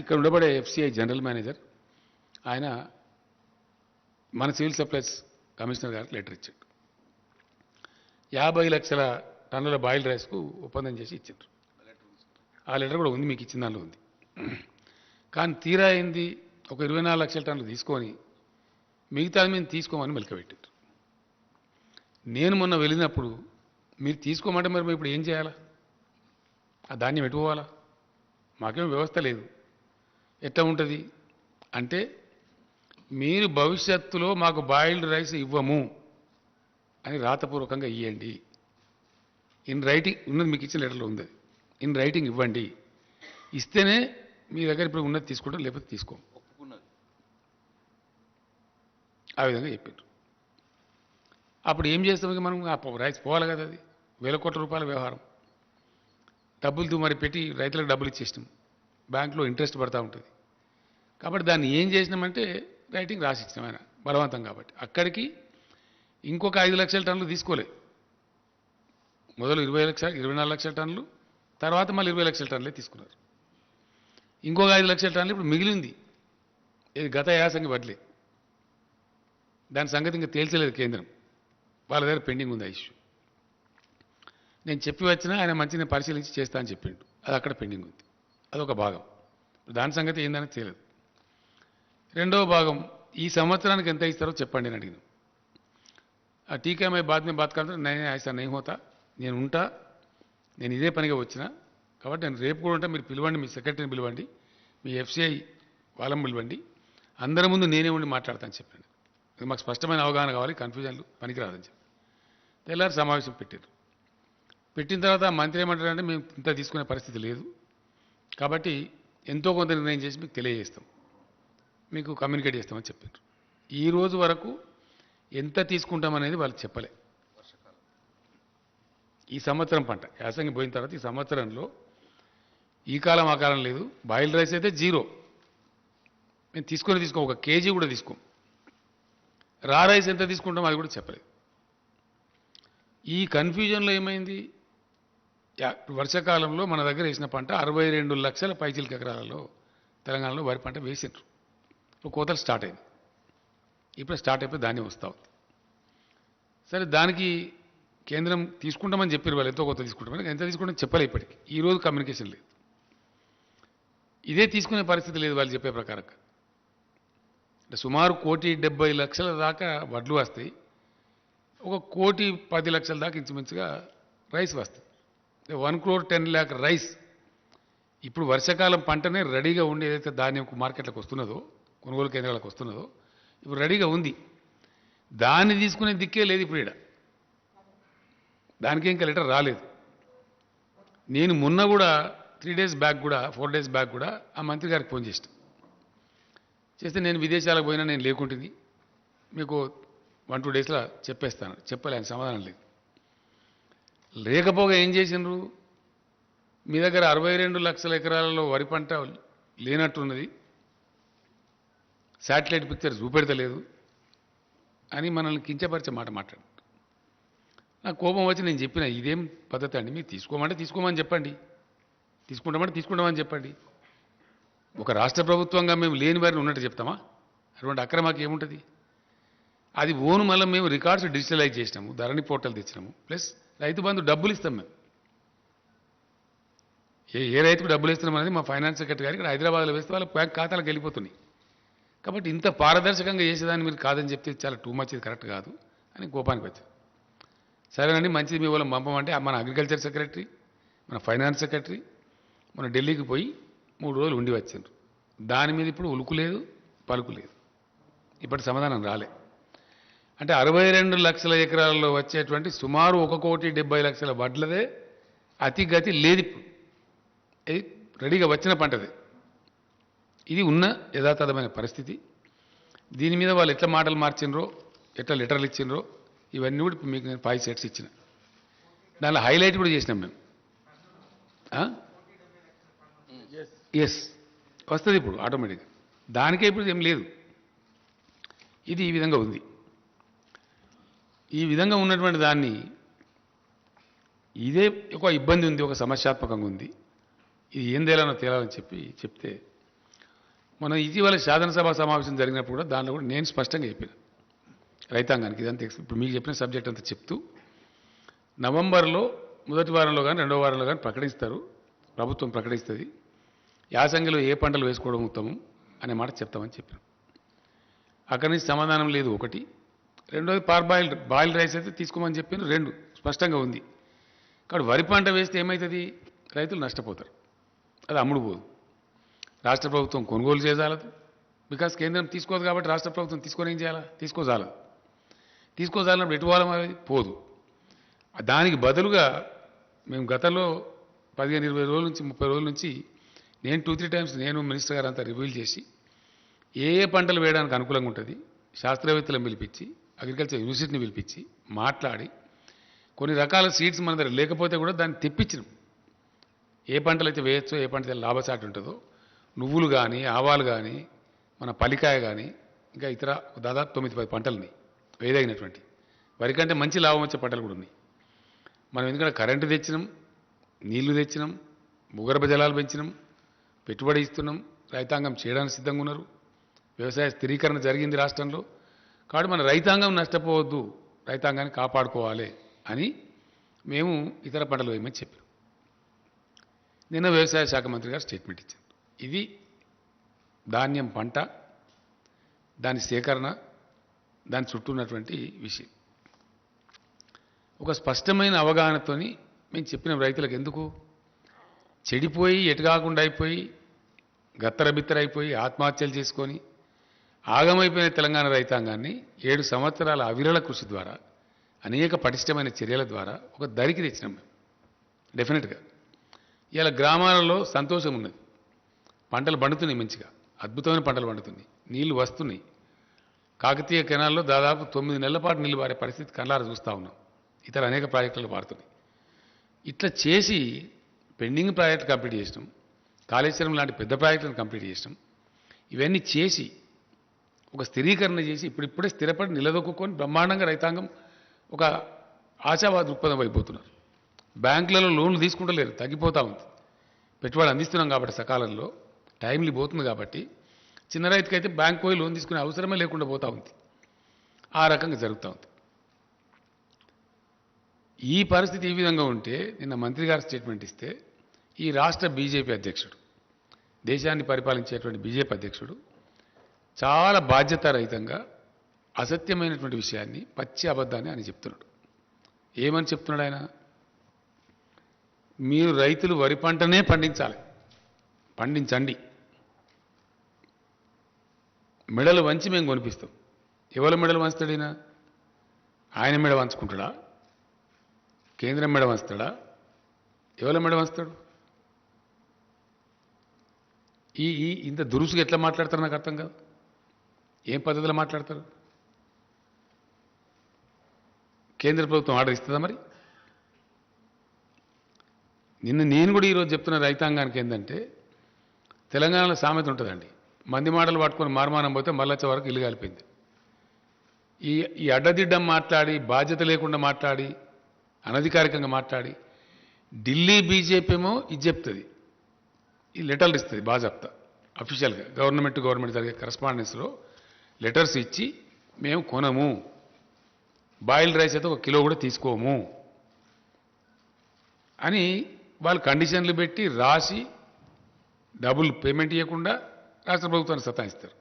ఇక్కడ ఉండబడే ఎఫ్సిఐ జనరల్ మేనేజర్ ఆయన మన సివిల్ సప్లైస్ కమిషనర్ గారికి లెటర్ ఇచ్చాడు. 50 లక్షల టన్నుల బాయిల్డ్ రైస్కు ఒప్పందం చేసి ఇచ్చారు. ఆ లెటర్ కూడా ఉంది, మీకు ఇచ్చిన దానిలో ఉంది. కానీ తీరా అయింది ఒక 24 లక్షల టన్నులు తీసుకొని మిగతాది మేము తీసుకోమని మెలకబెట్టారు. నేను మొన్న వెళ్ళినప్పుడు మీరు తీసుకోమంటే మరి మేము ఇప్పుడు ఏం చేయాలా? ఆ ధాన్యం ఎటు పోవాలా? మాకేం వ్యవస్థ లేదు. ఎట్లా ఉంటుంది అంటే మీరు భవిష్యత్తులో మాకు బాయిల్డ్ రైస్ ఇవ్వము అని రాతపూర్వకంగా ఇవ్వండి, ఇన్ రైటింగ్ ఉన్నది, మీకు ఇచ్చిన లెటర్లో ఉంది, ఇన్ రైటింగ్ ఇవ్వండి, ఇస్తేనే మీ దగ్గర ఇప్పుడు ఉన్నది తీసుకుంటాం, లేకపోతే తీసుకోం. ఆ విధంగా చెప్పారు. అప్పుడు ఏం చేస్తాం మనం? ఆ రైస్ పోవాలి కదా, అది వేల కోట్ల రూపాయల వ్యవహారం. డబ్బులు మరి పెట్టి రైతులకు డబ్బులు ఇచ్చేసినాం, బ్యాంకులో ఇంట్రెస్ట్ పడతా ఉంటుంది. కాబట్టి దాన్ని ఏం చేసినామంటే రైటింగ్ రాసి ఇచ్చినాం ఆయన బలవంతం. కాబట్టి అక్కడికి ఇంకొక 5 లక్షల టన్నులు తీసుకోలే. మొదలు 24 లక్షల టన్నులు, తర్వాత మళ్ళీ 20 లక్షల టన్నులే తీసుకున్నారు. ఇంకొక 5 లక్షల టన్నులు ఇప్పుడు మిగిలింది. ఇది గత యాసంగి వడ్లే, దాని సంగతి ఇంకా తేల్చలేదు కేంద్రం, వాళ్ళ దగ్గర పెండింగ్ ఉంది ఆ ఇష్యూ. నేను చెప్పి వచ్చినా ఆయన మంచిగా పరిశీలించి చేస్తా అని చెప్పిండు, అది అక్కడ పెండింగ్ ఉంది. అదొక భాగం. దాని సంగతి ఏందని తెలియదు. రెండవ భాగం, ఈ సంవత్సరానికి ఎంత ఇస్తారో చెప్పండి అని అడిగినాం. ఆ టీకా మై బాత్ మే బాత్ కాదు, నేనే ఐసా నహీ హోతా, నేను ఉంటా, నేను ఇదే పనిగా వచ్చిన కాబట్టి నేను రేపు కూడా ఉంటా, మీరు పిలవండి, మీ సెక్రటరీని పిలవండి, మీ ఎఫ్సిఐ వాళ్ళని పిలవండి, అందరి ముందు నేనే ఉండి మాట్లాడతాను చెప్పండి. మాకు స్పష్టమైన అవగాహన కావాలి, కన్ఫ్యూజన్లు పనికిరాదని చెప్పి తెల్లారి సమావేశం పెట్టారు. పెట్టిన తర్వాత మంత్రి ఏమంటారంటే మేము ఇంత తీసుకునే పరిస్థితి లేదు, కాబట్టి ఎంతో కొంత నిర్ణయం చేసి మీకు తెలియజేస్తాం, మీకు కమ్యూనికేట్ చేస్తామని చెప్పారు. ఈ రోజు వరకు ఎంత తీసుకుంటామనేది వాళ్ళు చెప్పలే. ఈ సంవత్సరం పంట యాసంగి పోయిన తర్వాత ఈ సంవత్సరంలో ఈ కాలం ఆ కాలం లేదు. బాయిల్ రైస్ అయితే జీరో, మేము తీసుకో ఒక కేజీ కూడా తీసుకోం. రా రైస్ ఎంత తీసుకుంటాం అది కూడా చెప్పలేదు. ఈ కన్ఫ్యూజన్లో ఏమైంది, వర్షాకాలంలో మన దగ్గర వేసిన పంట 62 లక్షల పైచిలక ఎకరాలలో తెలంగాణలో వరి పంట వేసిండ్రు. ఇప్పుడు కోతలు స్టార్ట్ అయింది, ఇప్పుడు స్టార్ట్ అయిపోయి ధాన్యం వస్తూ ఉంది. సరే, దానికి కేంద్రం తీసుకుంటామని చెప్పారు, వాళ్ళు ఎంతో కొత్త తీసుకుంటామని. ఎంత తీసుకుంటామని చెప్పలే. ఇప్పటికి ఈరోజు కమ్యూనికేషన్ లేదు, ఇదే తీసుకునే పరిస్థితి లేదు వాళ్ళు చెప్పే ప్రకారంగా. అంటే సుమారు 1,70,00,000 దాకా వడ్లు వస్తాయి, 1,10,00,000 దాకా ఇంచుమించుగా రైస్ వస్తుంది. 1,10,00,000 రైస్ ఇప్పుడు వర్షాకాలం పంటనే రెడీగా ఉండి ఏదైతే ధాన్యం మార్కెట్లకు వస్తున్నదో, కొనుగోలు కేంద్రాలకు వస్తున్నదో, ఇప్పుడు రెడీగా ఉంది. దాన్ని తీసుకునే దిక్కే లేదు ఇప్పుడు. దానికి ఇంకా లెటర్ రాలేదు. నేను మొన్న కూడా 3 days బ్యాక్ కూడా 4 days బ్యాక్ కూడా ఆ మంత్రి గారికి ఫోన్ చేస్తే నేను విదేశాలకు పోయినా, నేను లేకుంటుంది, మీకు 1-2 daysలో చెప్పేస్తాను చెప్పలే. ఆయన సమాధానం లేదు. లేకపోగా ఏం చేసిండ్రు, మీ దగ్గర 62 లక్షల ఎకరాలలో వరి పంట లేనట్టున్నది, శాటిలైట్ పిక్చర్ చూపెడతలేదు అని మనల్ని కించపరిచే మాట మాట్లాడు. నాకు కోపం వచ్చి నేను చెప్పిన, ఇదేం పద్ధతి అండి, మీరు తీసుకోమని చెప్పండి, తీసుకుంటామని చెప్పండి. ఒక రాష్ట్ర ప్రభుత్వంగా మేము లేని వారిని ఉన్నట్టు చెప్తామా? అటువంటి అక్రమాకి ఏముంటుంది? అది ఓను మళ్ళీ మేము రికార్డ్స్ డిజిటలైజ్ చేసినాము, ధరణి పోర్టల్ తెచ్చినాము, ప్లస్ రైతు బంధు డబ్బులు ఇస్తాం. మేము ఏ రైతుకు డబ్బులు ఇస్తున్నాం అనేది మా ఫైనాన్స్ సెక్రటరీ గారికి ఇక్కడ హైదరాబాద్లో వేస్తే వాళ్ళ బ్యాంక్ ఖాతాలకు వెళ్ళిపోతున్నాయి. కాబట్టి ఇంత పారదర్శకంగా చేసేదాన్ని మీరు కాదని చెప్తే చాలా టూ మచ్, ఇది కరెక్ట్ కాదు అని కోపానికి వచ్చారు. సరేనండి, మంచిది, మీ వాళ్ళని పంపమంటే మన అగ్రికల్చర్ సెక్రటరీ, మన ఫైనాన్స్ సెక్రటరీ మన ఢిల్లీకి పోయి 3 రోజులు ఉండి వచ్చారు. దాని మీద ఇప్పుడు ఉలుకు లేదు, పలుకు లేదు, ఇప్పటి సమాధానం రాలే. అంటే 62 లక్షల ఎకరాల్లో వచ్చేటువంటి సుమారు 1,70,00,000 వడ్లదే అతిగతి లేదు. ఇప్పుడు ఇది రెడీగా వచ్చిన పంటదే. ఇది ఉన్న యథాతథమైన పరిస్థితి. దీని మీద వాళ్ళు ఎట్లా మాటలు మార్చినరో, ఎట్లా లెటర్లు ఇచ్చినరో, ఇవన్నీ కూడా ఇప్పుడు మీకు నేను 5 sets ఇచ్చిన. దానిలో హైలైట్ కూడా చేసినాం మేము. ఎస్, వస్తుంది ఇప్పుడు ఆటోమేటిక్గా, దానికే ఇప్పుడు ఏం లేదు. ఇది ఈ విధంగా ఉంది. ఈ విధంగా ఉన్నటువంటి దాన్ని ఇదే ఒక ఇబ్బంది ఉంది, ఒక సమస్యాత్మకంగా ఉంది. ఇది ఏం తేలాలని చెప్తే మనం ఇటీవల శాసనసభ సమావేశం జరిగినప్పుడు కూడా దానిలో కూడా నేను స్పష్టంగా చెప్పాను రైతాంగానికి. ఇదంతా ఇప్పుడు మీకు చెప్పిన సబ్జెక్ట్ అంతా చెప్తూ, నవంబర్లో మొదటి వారంలో కానీ 2వ వారంలో కానీ ప్రకటిస్తారు, ప్రభుత్వం ప్రకటిస్తుంది, యాసంగిలో ఏ పంటలు వేసుకోవడం ఉత్తమం అనే మాట చెప్తామని చెప్పాను. అక్కడి నుంచి సమాధానం లేదు ఒకటి. రెండోది బాయిల్ రైస్ అయితే తీసుకోమని చెప్పాను, 2 స్పష్టంగా ఉంది. కాబట్టి వరి పంట వేస్తే ఏమవుతుంది, రైతులు నష్టపోతారు, అది అమ్ముడు పోదు. రాష్ట్ర ప్రభుత్వం కొనుగోలు చేయజాలదు, బికాస్ కేంద్రం తీసుకోదు. కాబట్టి రాష్ట్ర ప్రభుత్వం తీసుకొని ఏం చేయాలా, తీసుకోజాలన్నప్పుడు ఎటువాలం పోదు. దానికి బదులుగా మేము గతంలో 15-20 రోజుల నుంచి 30 రోజుల నుంచి నేను 2-3 times నేను మినిస్టర్ గారు అంతా రివ్యూలు చేసి ఏ పంటలు వేయడానికి అనుకూలంగా ఉంటుంది శాస్త్రవేత్తలను పిలిపించి, అగ్రికల్చర్ యూనివర్సిటీని పిలిపించి మాట్లాడి, కొన్ని రకాల సీడ్స్ మన దగ్గర లేకపోతే కూడా దాన్ని తెప్పించినాం. ఏ పంటలు అయితే వేయచ్చో, ఏ పంట లాభసాటి ఉంటుందో, నువ్వులు కానీ, ఆవాలు కానీ, మన పల్లికాయ కానీ, ఇంకా ఇతర దాదాపు 9-10 పంటలని వేదగినటువంటి వరి కంటే మంచి లాభం వచ్చే పంటలు కూడా ఉన్నాయి. మనం ఎందుకంటే కరెంటు తెచ్చినాం, నీళ్లు తెచ్చినాం, భూగర్భ జలాలు పెంచినాం, పెట్టుబడి ఇస్తున్నాం, రైతాంగం చేయడానికి సిద్ధంగా ఉన్నారు, వ్యవసాయ స్థిరీకరణ జరిగింది రాష్ట్రంలో. కాబట్టి మన రైతాంగం నష్టపోవద్దు, రైతాంగాన్ని కాపాడుకోవాలి అని మేము ఇతర పంటలు వేయమని చెప్పాం. నిన్న వ్యవసాయ శాఖ మంత్రి గారు స్టేట్మెంట్ ఇచ్చారు. ఇది ధాన్యం పంట, దాని సేకరణ, దాని చుట్టూ ఉన్నటువంటి విషయం. ఒక స్పష్టమైన అవగాహనతోని మేము చెప్పిన రైతులకు ఎందుకు చెడిపోయి ఎటుకాకుండా అయిపోయి గత్తరబిత్తరైపోయి ఆత్మహత్యలు చేసుకొని ఆగమైపోయిన తెలంగాణ రైతాంగాన్ని 7 సంవత్సరాల అవిరళ కృషి ద్వారా, అనేక పటిష్టమైన చర్యల ద్వారా ఒక దరికి తెచ్చినాం మేము. డెఫినెట్గా ఇలా గ్రామాలలో సంతోషం ఉన్నది. పంటలు పండుతున్నాయి మంచిగా, అద్భుతమైన పంటలు పండుతున్నాయి, నీళ్లు వస్తున్నాయి. కాకతీయ కెనాల్లో దాదాపు 9 నెలల పాటు నీళ్లు పారే పరిస్థితి కళ్ళారా చూస్తూ ఉన్నాం. ఇతర అనేక ప్రాజెక్టులు పారుతున్నాయి. ఇట్లా చేసి పెండింగ్ ప్రాజెక్టు కంప్లీట్ చేసినాం, కాళేశ్వరం లాంటి పెద్ద ప్రాజెక్టులను కంప్లీట్ చేసినాం. ఇవన్నీ చేసి ఒక స్థిరీకరణ చేసి ఇప్పుడిప్పుడే స్థిరపడి నిలదొక్కుని బ్రహ్మాండంగా రైతాంగం ఒక ఆశావాద దృక్పథం అయిపోతున్నారు. బ్యాంకులలో లోన్లు తీసుకుంటలేరు, తగ్గిపోతూ ఉంది. పెట్టుబడి అందిస్తున్నాం కాబట్టి సకాలంలో టైంలీ పోతుంది కాబట్టి చిన్న రైతుకైతే బ్యాంక్ పోయి లోన్ తీసుకునే అవసరమే లేకుండా పోతూ ఉంది. ఆ రకంగా జరుగుతూ ఉంది. ఈ పరిస్థితి ఈ విధంగా ఉంటే నిన్న మంత్రి గారు స్టేట్మెంట్ ఇస్తే ఈ రాష్ట్ర బీజేపీ అధ్యక్షుడు, దేశాన్ని పరిపాలించేటువంటి బీజేపీ అధ్యక్షుడు చాలా బాధ్యతారహితంగా అసత్యమైనటువంటి విషయాన్ని, పచ్చి అబద్ధాన్ని ఆయన చెప్తున్నాడు. ఏమని చెప్తున్నాడు ఆయన? మీరు రైతులు వరి పంటనే పండించాలి, పండించండి, మెడలు వంచి మేము కొనిపిస్తాం. ఎవరి మెడలు వంచుతాడైనా? ఆయన మెడ వంచుకుంటాడా? కేంద్రం మెడ వంచుతాడా? ఎవరి మెడ వంచుతాడు? ఇంత దురుసుగా ఎట్లా మాట్లాడతారు నాకు అర్థం కాదు. ఏం పద్ధతిలో మాట్లాడతారు? కేంద్ర ప్రభుత్వం ఆర్డర్ ఇస్తుందా మరి? నిన్న నేను కూడా ఈరోజు చెప్తున్న రైతాంగానికి ఏంటంటే, తెలంగాణలో సామెత ఉంటుందండి, మంది మాటలు పట్టుకొని మార్మానం పోతే మళ్ళొచ్చే వరకు ఇల్లు కాలిపోయింది. ఈ అడ్డదిడ్డం మాట్లాడి, బాధ్యత లేకుండా మాట్లాడి, అనధికారికంగా మాట్లాడి, ఢిల్లీ బీజేపీ ఏమో ఇది చెప్తుంది, ఈ లెటర్లు ఇస్తుంది బాజాప్తా అఫీషియల్గా, గవర్నమెంట్ జరిగే కరస్పాండెన్స్లో లెటర్స్ ఇచ్చి మేము కొనము, బాయిల్డ్ రైస్ అయితే 1 కిలో కూడా తీసుకోము అని వాళ్ళు కండిషన్లు పెట్టి రాసి డబుల్ పేమెంట్ ఇవ్వకుండా రాష్ట్ర ప్రభుత్వాన్ని సతాయిస్తారు.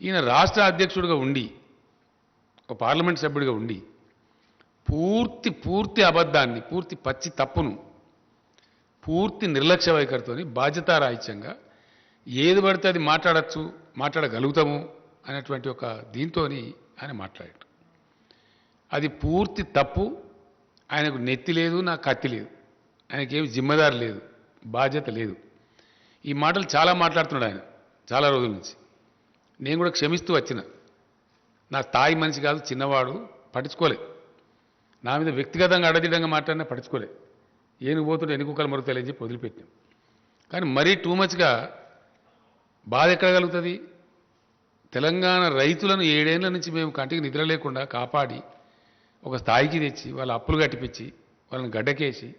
ఈయన రాష్ట్ర అధ్యక్షుడిగా ఉండి, ఒక పార్లమెంట్ సభ్యుడిగా ఉండి పూర్తి అబద్ధాన్ని, పూర్తి పచ్చి తప్పును, పూర్తి నిర్లక్ష్య వైఖరితో బాధ్యతారాహిత్యంగా ఏది పడితే అది మాట్లాడగలుగుతాము అనేటువంటి ఒక దీంతో ఆయన మాట్లాడాడు. అది పూర్తి తప్పు. ఆయనకు నెత్తి లేదు, నాకు కత్తి లేదు, ఆయనకేమి జిమ్మదారు లేదు, బాధ్యత లేదు. ఈ మాటలు చాలా మాట్లాడుతున్నాడు ఆయన చాలా రోజుల నుంచి. నేను కూడా క్షమిస్తూ వచ్చిన, నా స్థాయి మనిషి కాదు, చిన్నవాడు, పట్టించుకోలే. నా మీద వ్యక్తిగతంగా అడదిడంగా మాట్లాడినా పట్టించుకోలే. ఏనుగు పోతుంటే ఎన్నికలు మరుగుతాయని చెప్పి వదిలిపెట్టాం. కానీ మరీ టూ మచ్గా బాధ ఎక్కడ కలుగుతుంది? తెలంగాణ రైతులను 7 ఏళ్ల నుంచి మేము కంటికి నిద్ర లేకుండా కాపాడి ఒక స్థాయికి తెచ్చి, వాళ్ళ అప్పులు కట్టిపించి, వాళ్ళని గడ్డకేసి,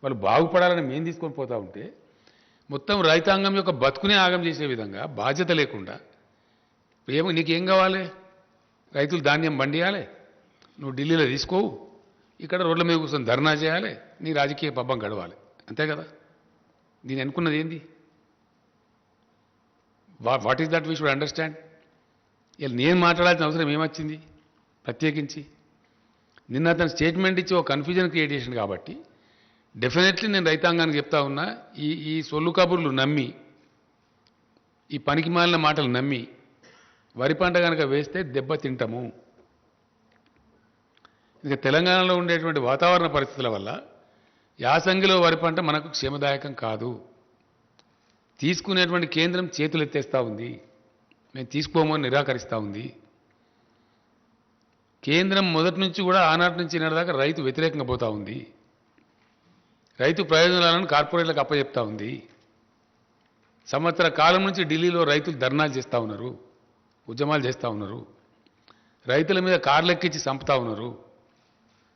వాళ్ళు బాగుపడాలని మేము తీసుకొని పోతూ ఉంటే మొత్తం రైతాంగం యొక్క బతుకునే ఆగం చేసే విధంగా బాధ్యత లేకుండా, నీకేం కావాలి? రైతులు ధాన్యం బండియాలి, నువ్వు ఢిల్లీలో తీసుకోవు, ఇక్కడ రోడ్ల మీద కూర్చొని ధర్నా చేయాలి, నీ రాజకీయ పబ్బం గడవాలి, అంతే కదా? దీని అనుకున్నది ఏంది? What is that we should understand? ఇలా నేను మాట్లాడాల్సిన అవసరం ఏమొచ్చింది ప్రత్యేకించి? నిన్న అతను స్టేట్మెంట్ ఇచ్చి ఒక కన్ఫ్యూజన్ క్రియేట్ చేసింది కాబట్టి డెఫినెట్లీ నేను రైతాంగానికి చెప్తా ఉన్నా, ఈ సొల్లు కబుర్లు నమ్మి, ఈ పనికి మాలిన మాటలు నమ్మి వరి పంట కనుక వేస్తే దెబ్బ తింటాము. ఇక తెలంగాణలో ఉండేటువంటి వాతావరణ పరిస్థితుల వల్ల యాసంగిలో వరి పంట మనకు క్షేమదాయకం కాదు. తీసుకునేటువంటి కేంద్రం చేతులు ఎత్తేస్తూ ఉంది, మేము తీసుకోమని నిరాకరిస్తూ ఉంది. కేంద్రం మొదటి నుంచి కూడా ఆనాటి నుంచి ఈనాటిదాకా రైతు వ్యతిరేకంగా పోతూ ఉంది. రైతు ప్రయోజనాలను కార్పొరేట్లకు అప్పచెప్తా ఉంది. సంవత్సర కాలం నుంచి ఢిల్లీలో రైతులు ధర్నాలు చేస్తూ ఉన్నారు, ఉద్యమాలు చేస్తూ ఉన్నారు, రైతుల మీద కార్లెక్కించి చంపుతా ఉన్నారు,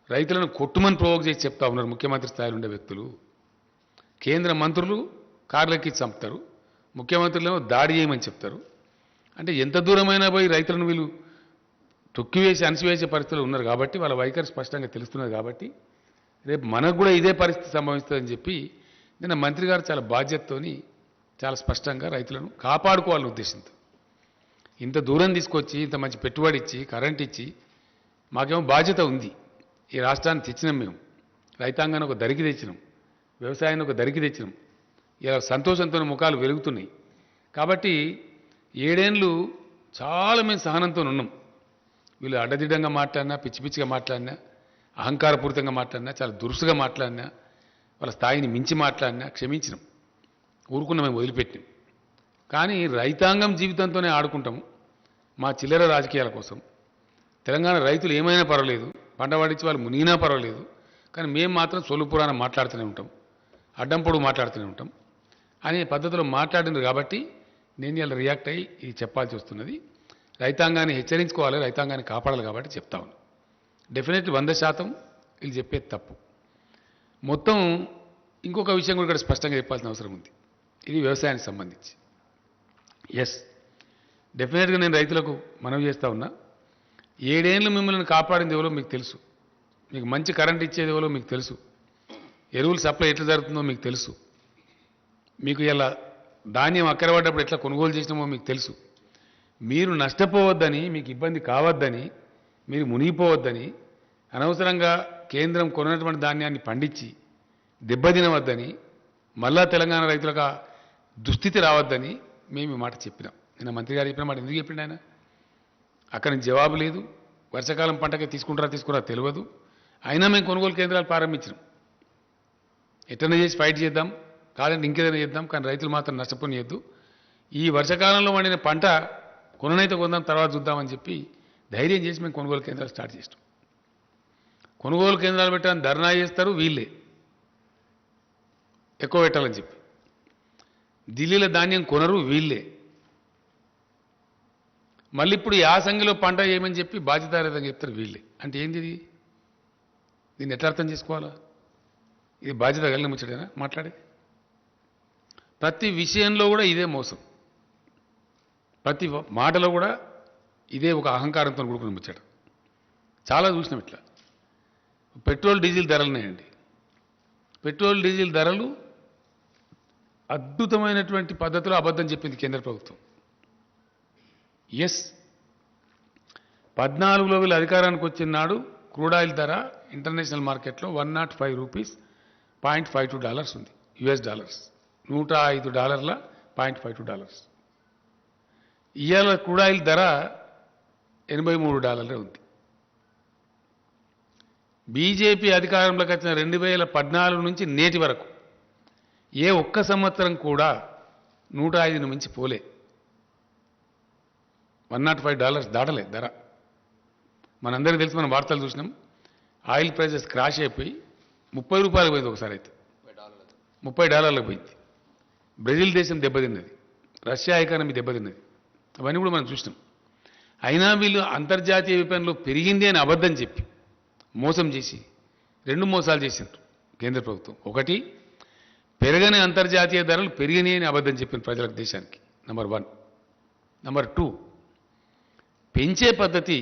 రైతులను కొట్టుమని ప్రవోక్ చేసి చెప్తా ఉన్నారు ముఖ్యమంత్రి స్థాయిలో ఉండే వ్యక్తులు. కేంద్ర మంత్రులు కార్లెక్కించి చంపుతారు, ముఖ్యమంత్రులేమో దాడి చేయమని చెప్తారు. అంటే ఎంత దూరమైనా పోయి రైతులను వీళ్ళు తొక్కివేసి అణిసివేసే పరిస్థితులు ఉన్నారు కాబట్టి వాళ్ళ వైఖరి స్పష్టంగా తెలుస్తున్నది. కాబట్టి రేపు మనకు కూడా ఇదే పరిస్థితి సంభవిస్తుందని చెప్పి నిన్న మంత్రి గారు చాలా బాధ్యతతోని చాలా స్పష్టంగా రైతులను కాపాడుకోవాలనే ఉద్దేశంతో ఇంత దూరం తీసుకొచ్చి, ఇంత మంచి పెట్టుబడి ఇచ్చి, కరెంట్ ఇచ్చి, మాకేమో బాధ్యత ఉంది. ఈ రాష్ట్రాన్ని తెచ్చినాం, మేము రైతాంగాన్ని ఒక దరికి తెచ్చినాం, వ్యవసాయాన్ని ఒక దరికి తెచ్చినాం. ఇలా సంతోషంతో ముఖాలు వెలుగుతున్నాయి. కాబట్టి 7 ఏళ్ళు చాలా మేము సహనంతో ఉన్నాం. వీళ్ళు అడ్డదిడ్డంగా మాట్లాడినా, పిచ్చి పిచ్చిగా మాట్లాడినా, అహంకారపూరితంగా మాట్లాడినా, చాలా దురుసుగా మాట్లాడినా, వాళ్ళ స్థాయిని మించి మాట్లాడినా క్షమించినాం, ఊరుకున్నా, మేము వదిలిపెట్టినాం. కానీ రైతాంగం జీవితంతోనే ఆడుకుంటాము మా చిల్లర రాజకీయాల కోసం. తెలంగాణ రైతులు ఏమైనా పర్వాలేదు, పంట పండించే వాళ్ళు మునిగినా పర్వాలేదు, కానీ మేము మాత్రం సొల్లు పురాణం మాట్లాడుతూనే ఉంటాం, అడ్డం పొడుగు మాట్లాడుతూనే ఉంటాం అనే పద్ధతిలో మాట్లాడినారు. కాబట్టి నేను ఇలా రియాక్ట్ అయ్యి ఇది చెప్పాల్సి వస్తున్నది. రైతాంగాన్ని హెచ్చరించుకోవాలి, రైతాంగాన్ని కాపాడాలి కాబట్టి చెప్తా ఉన్నాను. డెఫినెట్లీ 100% వీళ్ళు చెప్పేది తప్పు. మొత్తం ఇంకొక విషయం కూడా ఇక్కడ స్పష్టంగా చెప్పాల్సిన అవసరం ఉంది. ఇది వ్యవసాయానికి సంబంధించి. ఎస్, డెఫినెట్గా నేను రైతులకు మనవి చేస్తూ ఉన్నా. 7 ఏళ్ళు మిమ్మల్ని కాపాడింది ఎవరో మీకు తెలుసు, మీకు మంచి కరెంట్ ఇచ్చేది ఎవరో మీకు తెలుసు, ఎరువులు సప్లై ఎట్లా జరుగుతుందో మీకు తెలుసు, మీకు ఇలా ధాన్యం అక్కరపడ్డప్పుడు ఎట్లా కొనుగోలు చేసినామో మీకు తెలుసు. మీరు నష్టపోవద్దని, మీకు ఇబ్బంది కావద్దని, మీరు మునిగిపోవద్దని, అనవసరంగా కేంద్రం కొన్నటువంటి ధాన్యాన్ని పండించి దెబ్బతినవద్దని, మళ్ళా తెలంగాణ రైతులకు దుస్థితి రావద్దని మేము ఈ మాట చెప్పినాం. నిన్న మంత్రి గారు చెప్పిన మాట ఎందుకు చెప్పిండు ఆయన? అక్కడి నుంచి జవాబు లేదు. వర్షాకాలం పంటకే తీసుకున్నారా తెలియదు. అయినా మేము కొనుగోలు కేంద్రాలు ప్రారంభించినాం. ఎట్లనే చేసి ఫైట్ చేద్దాం, కాదంటే ఇంకేదైనా చేద్దాం, కానీ రైతులు మాత్రం నష్టపోనియద్దు. ఈ వర్షాకాలంలో పండిన పంట కొననైతే కొందాం, తర్వాత చూద్దామని చెప్పి ధైర్యం చేసి మేము కొనుగోలు కేంద్రాలు స్టార్ట్ చేస్తాం. కొనుగోలు కేంద్రాలు పెట్టాలని ధర్నా చేస్తారు వీళ్ళే, ఎక్కువ పెట్టాలని చెప్పి. ఢిల్లీలో ధాన్యం కొనరు వీళ్ళే. మళ్ళీ ఇప్పుడు యాసంగిలో పంట ఏమని చెప్పి బాధ్యతారహితంగా చెప్తారు వీళ్ళే. అంటే ఏంది ఇది? దీన్ని ఎట్లా అర్థం చేసుకోవాలా? ఇది బాధ్యత కలిగిన ముచ్చటేనా మాట్లాడే? ప్రతి విషయంలో కూడా ఇదే మోసం, ప్రతి మాటలో కూడా ఇదే ఒక అహంకారంతో కూడుకుని ముచ్చట. చాలా చూసినాం ఇట్లా. పెట్రోల్ డీజిల్ ధరలున్నాయండి. పెట్రోల్ డీజిల్ ధరలు అద్భుతమైనటువంటి పద్ధతిలో అబద్ధం చెప్పింది కేంద్ర ప్రభుత్వం. ఎస్, 14లో వీళ్ళు అధికారానికి వచ్చిన నాడు క్రూడ్ ఆయిల్ ధర ఇంటర్నేషనల్ మార్కెట్లో $105.52 ఉంది, US డాలర్స్. $105.52. ఇవాళ క్రూడ్ ఆయిల్ ధర $83 ఉంది. బీజేపీ అధికారంలోకి వచ్చిన 2014 నుంచి నేటి వరకు ఏ ఒక్క సంవత్సరం కూడా 105ను మించి పోలే. $105 దాటలే ధర. మనందరికీ తెలిసి మనం వార్తలు చూసినాం. ఆయిల్ ప్రైజెస్ క్రాష్ అయిపోయి $30 పోయింది ఒకసారి, అయితే $30 పోయింది. బ్రెజిల్ దేశం దెబ్బతిన్నది, రష్యా ఎకానమీ దెబ్బతిన్నది, అవన్నీ కూడా మనం చూసినాం. అయినా వీళ్ళు అంతర్జాతీయ విపణిలో పెరిగింది అని అబద్ధం చెప్పి మోసం చేసి 2 మోసాలు చేసిండ్రు కేంద్ర ప్రభుత్వం. ఒకటి, పెరగని అంతర్జాతీయ ధరలు పెరిగినాయి అని అబద్ధం చెప్పింది ప్రజలకు, దేశానికి. నెంబర్ 1. నెంబర్ 2, పెంచే పద్ధతి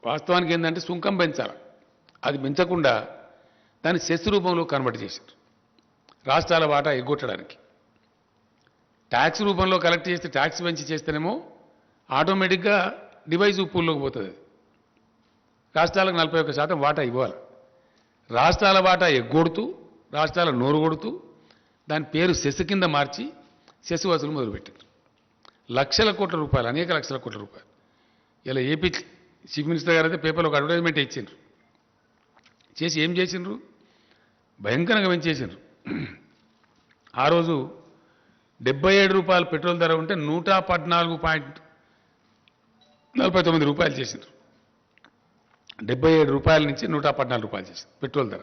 వాస్తవానికి ఏంటంటే సుంకం పెంచాలి, అది పెంచకుండా దాన్ని సెస్ రూపంలో కన్వర్ట్ చేశారు రాష్ట్రాల వాటా ఎగ్గొట్టడానికి. ట్యాక్స్ రూపంలో కలెక్ట్ చేస్తే, ట్యాక్స్ పెంచి చేస్తేనేమో ఆటోమేటిక్గా డివైజ్ పూల్లోకి పోతుంది. రాష్ట్రాలకు 41% వాటా ఇవ్వాలి. రాష్ట్రాల వాటా ఎగ్గొడుతూ, రాష్ట్రాల నోరు కొడుతూ దాని పేరు సెస్ కింద మార్చి సెస్ వసూలు మొదలుపెట్టారు. లక్షల కోట్ల రూపాయలు, అనేక లక్షల కోట్ల రూపాయలు. ఇలా ఏపీ చీఫ్ మినిస్టర్ గారు అయితే పేపర్లో ఒక అడ్వర్టైజ్మెంట్ ఇచ్చిండ్రు. చేసి ఏం చేసిండ్రు? భయంకరంగా పెంచేసిండ్రు. ఆ రోజు ₹77 పెట్రోల్ ధర ఉంటే ₹114.49 చేసిండ్రు. ₹77 నుంచి ₹114 చేసింది పెట్రోల్ ధర.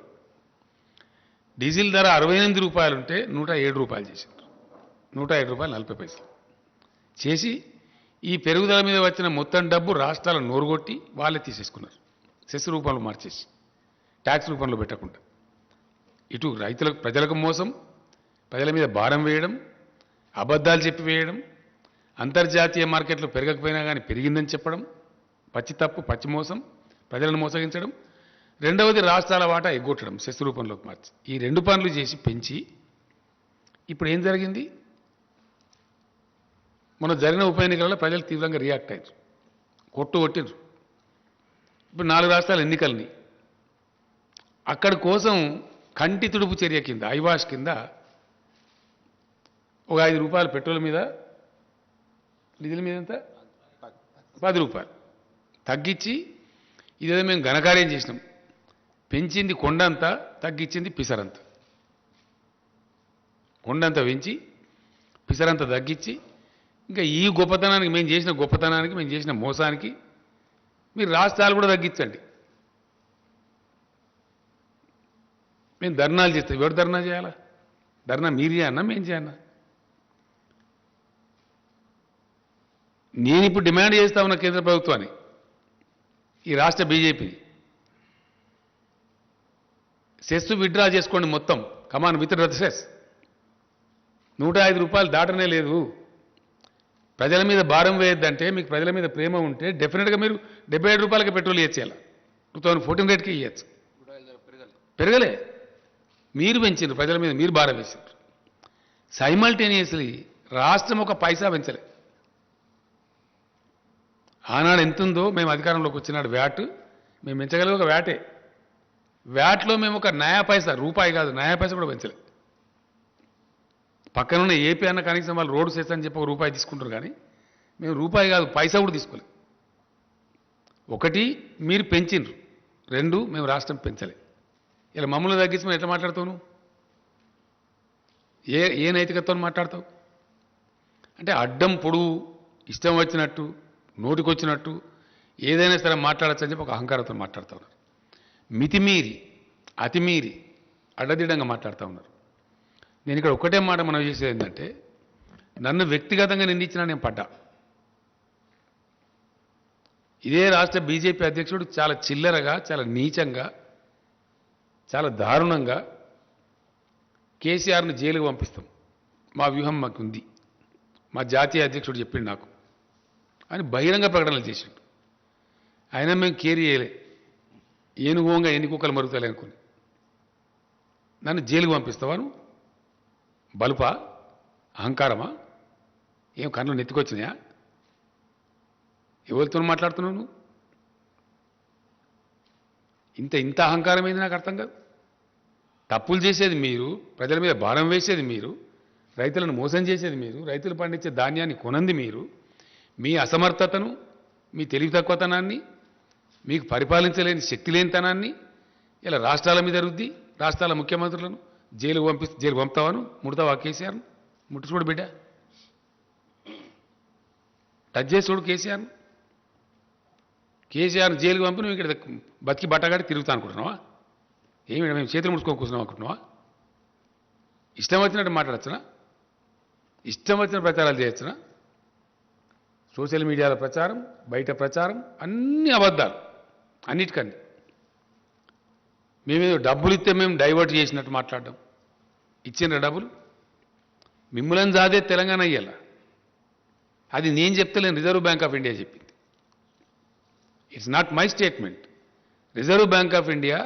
డీజిల్ ధర ₹68 ఉంటే ₹107 చేసిండ్రు. ₹107.40 చేసి ఈ పెరుగుదల మీద వచ్చిన మొత్తం డబ్బు రాష్ట్రాల నోరుగొట్టి వాళ్ళే తీసేసుకున్నారు. సెస్ రూపంలో మార్చేసి, ట్యాక్స్ రూపంలో పెట్టకుండా. ఇటు రైతులకు, ప్రజలకు మోసం, ప్రజల మీద భారం వేయడం, అబద్ధాలు చెప్పి వేయడం, అంతర్జాతీయ మార్కెట్లో పెరగకపోయినా కానీ పెరిగిందని చెప్పడం, పచ్చి తప్పు, పచ్చి మోసం, ప్రజలను మోసగించడం. రెండవది, రాష్ట్రాల వాటా ఎగ్గొట్టడం సెస్ రూపంలోకి మార్చి. ఈ 2 పనులు చేసి పెంచి ఇప్పుడు ఏం జరిగింది? మొన్న జరిగిన ఉప ఎన్నికలలో ప్రజలు తీవ్రంగా రియాక్ట్ అయ్యారు, కొట్టిండ్రు. ఇప్పుడు 4 రాష్ట్రాల ఎన్నికల్ని అక్కడి కోసం కంటి తుడుపు చర్య కింద, ఐవాష్ కింద ఒక ₹5 పెట్రోల్ మీద, డీజిల్ మీద ఎంత ₹10 తగ్గించి, ఇదేదో మేము ఘనకార్యం చేసినాం, పెంచింది కొండంతా, తగ్గించింది పిసరంత. కొండంత పెంచి పిసరంత తగ్గించి ఇంకా ఈ గొప్పతనానికి మేము చేసిన గొప్పతనానికి మేము చేసిన మోసానికి మీరు రాష్ట్రాలు కూడా తగ్గించండి. మేము ధర్నాలు చేస్తాం. ఎవరు ధర్నా చేయాలా? ధర్నా మీరు చేయన్నా మేము చేయన్నా? నేను ఇప్పుడు డిమాండ్ చేస్తా ఉన్న కేంద్ర ప్రభుత్వాన్ని, ఈ రాష్ట్ర బీజేపీని, సెస్ విత్డ్రా చేసుకోండి మొత్తం. కమాన్ విత్ డ్రా సెస్. 105 రూపాయలు దాటనే లేదు. ప్రజల మీద భారం వేయొద్దంటే, మీకు ప్రజల మీద ప్రేమ ఉంటే డెఫినెట్గా మీరు 77 రూపాయలకి పెట్రోల్ ఇచ్చేయాలి. 2014 రేట్కి ఇవ్వచ్చు. పెరగలే. మీరు పెంచారు, ప్రజల మీద మీరు భారం వేసారు. సైమల్టేనియస్లీ రాష్ట్రం ఒక పైసా పెంచలే. ఆనాడు ఎంతుందో మేము అధికారంలోకి వచ్చినాడు వ్యాట్ మేము పెంచగలిగే ఒక వ్యాటే. వ్యాట్లో మేము ఒక నయా పైసా, రూపాయి కాదు నయా పైసా కూడా పెంచలే. పక్కనున్న ఏపీ అన్న కనీసం వాళ్ళు రోడ్డు సెస్ అని చెప్పి ఒక రూపాయి తీసుకుంటారు, కానీ మేము రూపాయి కాదు పైసా కూడా తీసుకోలేదు. ఒకటి మీరు పెంచిండ్రు, 2 మేము రాష్ట్రం పెంచలే. ఇలా మమ్మల్ని తగ్గించి మనం ఎట్లా మాట్లాడతావు? నువ్వు ఏ నైతికతతో మాట్లాడతావు? అంటే అడ్డం పొడుగు ఇష్టం వచ్చినట్టు నోటికొచ్చినట్టు ఏదైనా సరే మాట్లాడచ్చు అని చెప్పి ఒక అహంకారంతో మాట్లాడుతూ ఉన్నారు. మితిమీరి అతిమీరి అడ్డదిడ్డంగా మాట్లాడుతూ ఉన్నారు. నేను ఇక్కడ ఒకటే మాట మనం చేసేది ఏంటంటే, నన్ను వ్యక్తిగతంగా నిందించినా నేను పడ్డా. ఇదే రాష్ట్ర బీజేపీ అధ్యక్షుడు చాలా చిల్లరగా, చాలా నీచంగా, చాలా దారుణంగా కేసీఆర్ను జైలుకు పంపిస్తాం, మా వ్యూహం మాకుంది, మా జాతీయ అధ్యక్షుడు చెప్పిండు నాకు అని బహిరంగ ప్రకటనలు చేసిండు. అయినా మేము కేర్ చేయలే. ఏనుగోంగా ఎన్ని కుక్కలు మరుగుతాయి అనుకుని నన్ను జైలుకు పంపిస్తావాను? బలుపా? అహంకారమా? ఏం కన్నులు నెత్తికొచ్చినాయా? ఎవరితో మాట్లాడుతున్నావు నువ్వు? ఇంత అహంకారం ఏంది నాకు అర్థం కాదు. తప్పులు చేసేది మీరు, ప్రజల మీద భారం వేసేది మీరు, రైతులను మోసం చేసేది మీరు, రైతులు పండించే ధాన్యాన్ని కొనంది మీరు. మీ అసమర్థతను, మీ తెలివి తక్కువతనాన్ని, మీకు పరిపాలించలేని శక్తి లేనితనాన్ని ఇలా రాష్ట్రాల మీద రుద్ది రాష్ట్రాల ముఖ్యమంత్రులను జైలు పంపుతావాను? ముడతావా కేసీఆర్ను? ముట్టి చూడు బిడ్డ, టచ్ చేసి చూడు కేసీఆర్ను. కేసీఆర్ను జైలుకు పంపి నువ్వు ఇక్కడ బతికి బట్టగాడి తిరుగుతా అనుకుంటున్నావా? ఏమి మేము చేతులు ముడుచుకొని కూర్చున్నాం అనుకుంటున్నావా? ఇష్టం వచ్చినట్టు మాట్లాడచ్చునా? ఇష్టం వచ్చిన ప్రచారాలు చేయొచ్చునా? సోషల్ మీడియాలో ప్రచారం, బయట ప్రచారం అన్ని అబద్ధాలు, అన్నిటికన్నీ. మేమేదో డబ్బులు ఇస్తే మేము డైవర్ట్ చేసినట్టు మాట్లాడడం. ఇచ్చిన డబ్బులు మిమ్మల్ని జాదే తెలంగాణ అయ్యాల. అది నేను చెప్తలేను, రిజర్వ్ బ్యాంక్ ఆఫ్ ఇండియా చెప్పింది. It's not my statement. Reserve Bank of India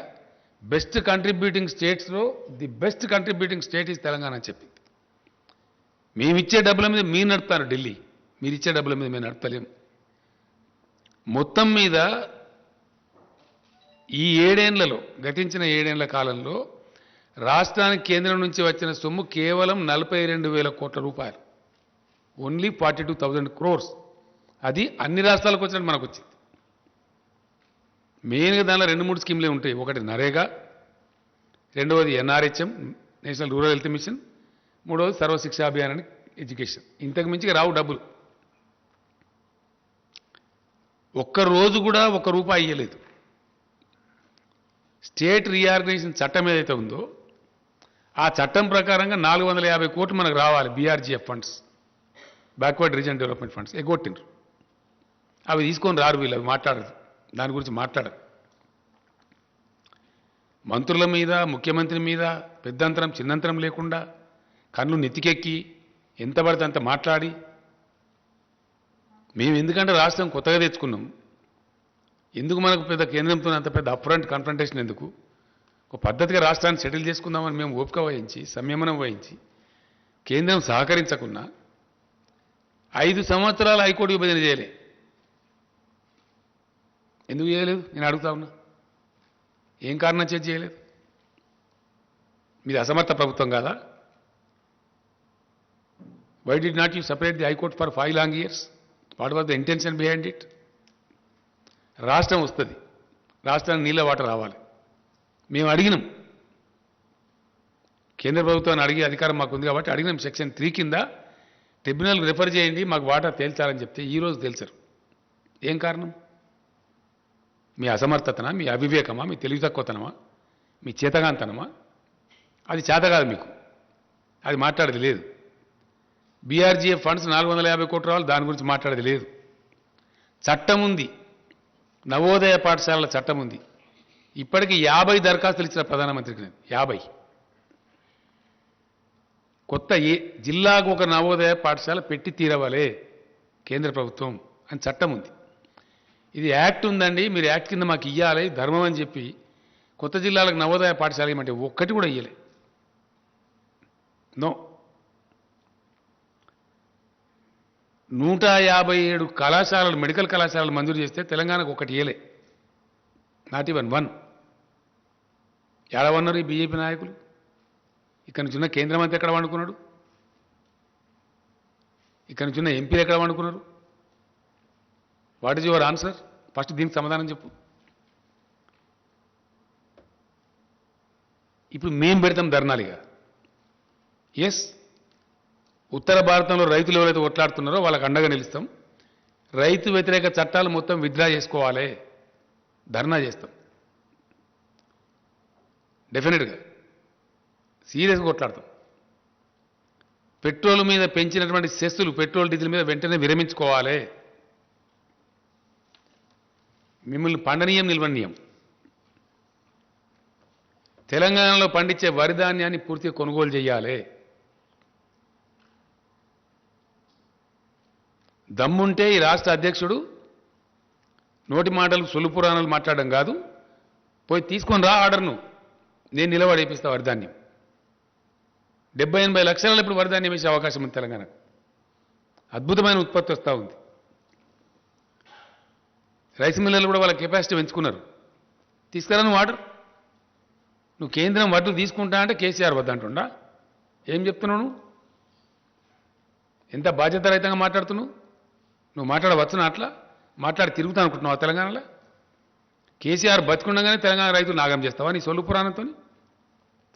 best contributing స్టేట్స్లో the best contributing state is Telangana అని చెప్పింది. మేమిచ్చే డబ్బుల మీద మీరు నడుపుతారు ఢిల్లీ, మీరు ఇచ్చే డబ్బుల మీద మేము నడపలేము. మొత్తం మీద ఈ 7 ఏళ్లలో, గతించిన 7 ఏళ్ల కాలంలో రాష్ట్రానికి కేంద్రం నుంచి వచ్చిన సొమ్ము కేవలం 42,000 కోట్ల రూపాయలు. Only 42,000 crores. అది అన్ని రాష్ట్రాలకు వచ్చినట్టు మనకు వచ్చింది. మెయిన్గా దానిలో 2-3 స్కీమ్లే ఉంటాయి. ఒకటి నరేగా, రెండవది NRHM, national rural health machine, మూడవది సర్వశిక్ష అభియాన్ అని ఎడ్యుకేషన్. ఇంతకు మించిగా రావు డబ్బులు. ఒక్కరోజు కూడా ₹1 ఇయ్యలేదు. స్టేట్ రీఆర్గనైజేషన్ చట్టం ఏదైతే ఉందో ఆ చట్టం ప్రకారంగా 450 కోట్లు మనకు రావాలి. BRGF funds, backward region development funds ఎగ్గొట్టిండ్రు. అవి తీసుకొని రారు వీళ్ళు, అవి మాట్లాడరు, దాని గురించి మాట్లాడరు. మంత్రుల మీద, ముఖ్యమంత్రి మీద పెద్దంతరం చిన్నంతరం లేకుండా కళ్ళు నెత్తికెక్కి ఎంత పడితే అంత మాట్లాడి, మేము ఎందుకంటే రాష్ట్రం కొత్తగా తెచ్చుకున్నాం, ఎందుకు మనకు పెద్ద కేంద్రంతో అంత పెద్ద అప్ఫ్రంట్ కన్ఫ్రంటేషన్ ఎందుకు, ఒక పద్ధతిగా రాష్ట్రాన్ని సెటిల్ చేసుకుందామని మేము ఓపిక వహించి, సంయమనం వహించి, కేంద్రం సహకరించకున్నా 5 సంవత్సరాలు హైకోర్టు విభజన చేయలే. ఎందుకు చేయలేదు నేను అడుగుతా ఉన్నా? ఏం కారణం చేసి చేయలేదు? మీది అసమర్థ ప్రభుత్వం కాదా? Why did not you separate the high court for 5 long years? What was the intention behind it? రాష్ట్రం వస్తుంది, రాష్ట్రానికి నీళ్ళ వాటర్ రావాలి. మేము అడిగినాం, కేంద్ర ప్రభుత్వాన్ని అడిగే అధికారం మాకు ఉంది కాబట్టి అడిగినాం. సెక్షన్ 3 కింద ట్రిబ్యునల్కి రిఫర్ చేయండి మాకు వాటా తేల్చాలని చెప్తే ఈరోజు తేల్చరు. ఏం కారణం? మీ అసమర్థతనా, మీ అవివేకమా, మీ తెలివి తక్కువతనమా, మీ చేతగాంతనమా? అది చేత కాదు మీకు, అది మాట్లాడేది లేదు. బీఆర్జీఎఫ్ ఫండ్స్ 450 కోట్లు రావాలి, దాని గురించి మాట్లాడేది లేదు. చట్టం ఉంది, నవోదయ పాఠశాలల చట్టం ఉంది. ఇప్పటికీ 50 దరఖాస్తులు ఇచ్చిన ప్రధానమంత్రికి నేను 50. కొత్త జిల్లాకు ఒక నవోదయ పాఠశాల పెట్టి తీరవాలే కేంద్ర ప్రభుత్వం అని చట్టం ఉంది. ఇది యాక్ట్ ఉందండి, మీరు యాక్ట్ కింద మాకు ఇవ్వాలి ధర్మం అని చెప్పి కొత్త జిల్లాలకు నవోదయ పాఠశాల ఇవ్వమంటే ఒక్కటి కూడా ఇవ్వలే. నో. 157 కళాశాలలు, మెడికల్ కళాశాలలు మంజూరు చేస్తే తెలంగాణకు ఒకటి ఇవ్వలే. Not even one. ఏడవన్నారు ఈ బీజేపీ నాయకులు? ఇక్కడ నుంచి ఉన్న కేంద్ర మంత్రి ఎక్కడ వండుకున్నాడు? ఇక్కడ నుంచి ఉన్న ఎంపీలు ఎక్కడ వండుకున్నారు? What is your answer? First దీనికి సమాధానం చెప్పు. ఇప్పుడు మేం పెడతాం ధర్నాలుగా. ఎస్, ఉత్తర భారతంలో రైతులు ఎవరైతే కొట్లాడుతున్నారో వాళ్ళకి అండగా నిలుస్తాం. రైతు వ్యతిరేక చట్టాలు మొత్తం విత్డ్రా చేసుకోవాలి, ధర్నా చేస్తాం. డెఫినెట్గా సీరియస్గా కొట్లాడతాం. పెట్రోల్ మీద పెంచినటువంటి సెస్సులు పెట్రోల్ డీజిల్ మీద వెంటనే విరమించుకోవాలి. మిమ్మల్ని పండనీయం నిల్వనీయం. తెలంగాణలో పండించే వరి ధాన్యాన్ని పూర్తిగా కొనుగోలు చేయాలి. దమ్ముంటే ఈ రాష్ట్ర అధ్యక్షుడు నోటి మాటలు సొల్లు పురాణాలు మాట్లాడడం కాదు, పోయి తీసుకొని రా ఆర్డర్ను, నేను నిలబడేపిస్తా వరిధాన్యం. 70-80 లక్షలలో ఇప్పుడు వరిధాన్యం వేసే అవకాశం ఉంది తెలంగాణకు. అద్భుతమైన ఉత్పత్తి వస్తూ ఉంది. రైస్ మిల్లర్లు కూడా వాళ్ళ కెపాసిటీ పెంచుకున్నారు. తీసుకురా నువ్వు ఆర్డర్. నువ్వు కేంద్రం వడ్లు తీసుకుంటా అంటే కేసీఆర్ వద్దంటుండా? ఏం చెప్తున్నావు నువ్వు? ఎంత బాధ్యత రహితంగా మాట్లాడుతున్నావు? నువ్వు మాట్లాడవచ్చునా? అట్లా మాట్లాడి తిరుగుతా అనుకుంటున్నావు తెలంగాణలో? కేసీఆర్ బతికుండగానే తెలంగాణ రైతులు నాగం చేస్తావా నీ సొల్లు పురాణంతో?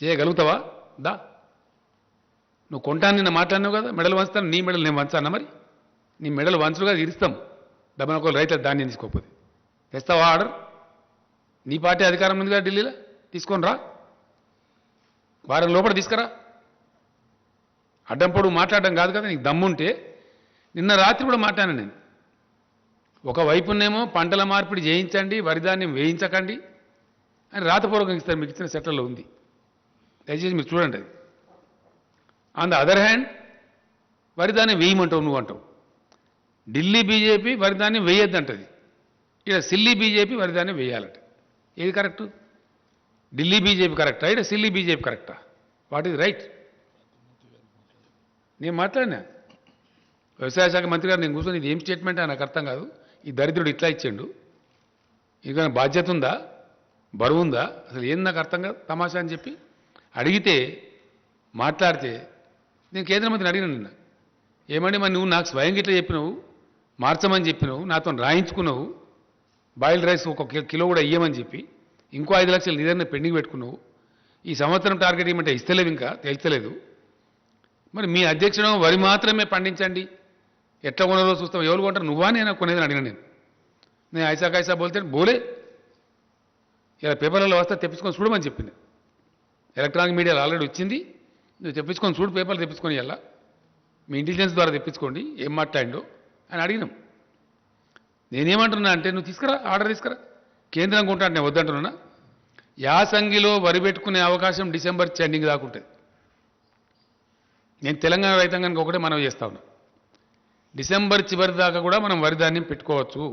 చేయగలుగుతావా? దా, నువ్వు కొంటాను నిన్న మాట్లాడినావు కదా, మెడలు వంచుతాను. నీ మెడలు నేను వంచానా? మరి నీ మెడలు వంచులుగా ఇరుస్తాం దబ్బన ఒక రైతుల ధాన్యం తీసుకోకపోతే. తెస్తావా ఆర్డర్? నీ పార్టీ అధికారం ఉంది కదా ఢిల్లీలో, తీసుకొని రా. వారం లోపల తీసుకురా. అడ్డం పొడుగు మాట్లాడడం కాదు కదా. నీకు దమ్ముంటే నిన్న రాత్రి కూడా మాట్లాడాను నేను. ఒకవైపునేమో పంటల మార్పిడి చేయించండి, వరిధాన్యం వేయించకండి అని రాతపూర్వకంగా ఇస్తారు, మీకు ఇచ్చిన సెట్లలో ఉంది, దయచేసి మీరు చూడండి అది. ఆన్ ద అదర్ హ్యాండ్ వరిధాన్యం వేయమంటావు నువ్వు అంటావు. ఢిల్లీ బీజేపీ వరిధాన్యం వేయొద్దంటది, ఇక్కడ సిల్లీ బీజేపీ వరిధాన్యం వేయాలట. ఏది కరెక్టు? ఢిల్లీ బీజేపీ కరెక్టా, ఇక్కడ సిల్లీ బీజేపీ కరెక్టా? What is right? నేను మాట్లాడినా వ్యవసాయ శాఖ మంత్రి గారు, నేను కూర్చొని ఇది ఏం స్టేట్మెంట్ అని నాకు అర్థం కాదు. ఈ దరిద్రుడు ఇట్లా ఇచ్చిండు, ఇది బాధ్యత ఉందా, బరువు ఉందా, అసలు ఏం నాకు అర్థం కాదు, తమాషా అని చెప్పి అడిగితే మాట్లాడితే నేను కేంద్ర మంత్రిని అడిగినాను నిన్న. ఏమండి మరి నువ్వు నాకు స్వయంగా ఇట్లా చెప్పినావు, మార్చమని చెప్పినావు, నాతో రాయించుకున్నావు, బాయిల్డ్ రైస్ ఒక కిలో కూడా ఇయ్యమని చెప్పి ఇంకో 5 లక్షలు నిజంగా పెండింగ్ పెట్టుకున్నావు. ఈ సంవత్సరం టార్గెట్ ఇవ్వమంటే ఇస్తలేవు, ఇంకా తేల్చలేదు. మరి మీ అధ్యక్షుడు వరి మాత్రమే పండించండి, ఎట్లా కొనరో చూస్తాం, ఎవరు కొంటారు, నువ్వా నేను కొనేదని అడిగినా. నేను ఐసా కైసా బోల్తే బోలే, ఇలా పేపర్లలో వస్తే తెప్పించుకొని చూడమని చెప్పింది. ఎలక్ట్రానిక్ మీడియాలో ఆల్రెడీ వచ్చింది, నువ్వు తెప్పించుకొని చూడు, పేపర్లు తెప్పించుకొని వెళ్ళా, మీ ఇంటెలిజెన్స్ ద్వారా తెప్పించుకోండి ఏం మాట్లాడిండో అని అడిగినాం. నేనేమంటున్నా అంటే నువ్వు తీసుకురా, ఆర్డర్ తీసుకురా. కేంద్రం కొంటా అంటే నేను వద్దంటున్నా. యాసంగిలో వరి పెట్టుకునే అవకాశం డిసెంబర్ ఎండింగ్ దాకా ఉంటుంది. నేను తెలంగాణ రైతాంగానికి ఒకటే మనవి చేస్తా ఉన్నా, డిసెంబర్ చివరి దాకా కూడా మనం వరిధాన్యం పెట్టుకోవచ్చు.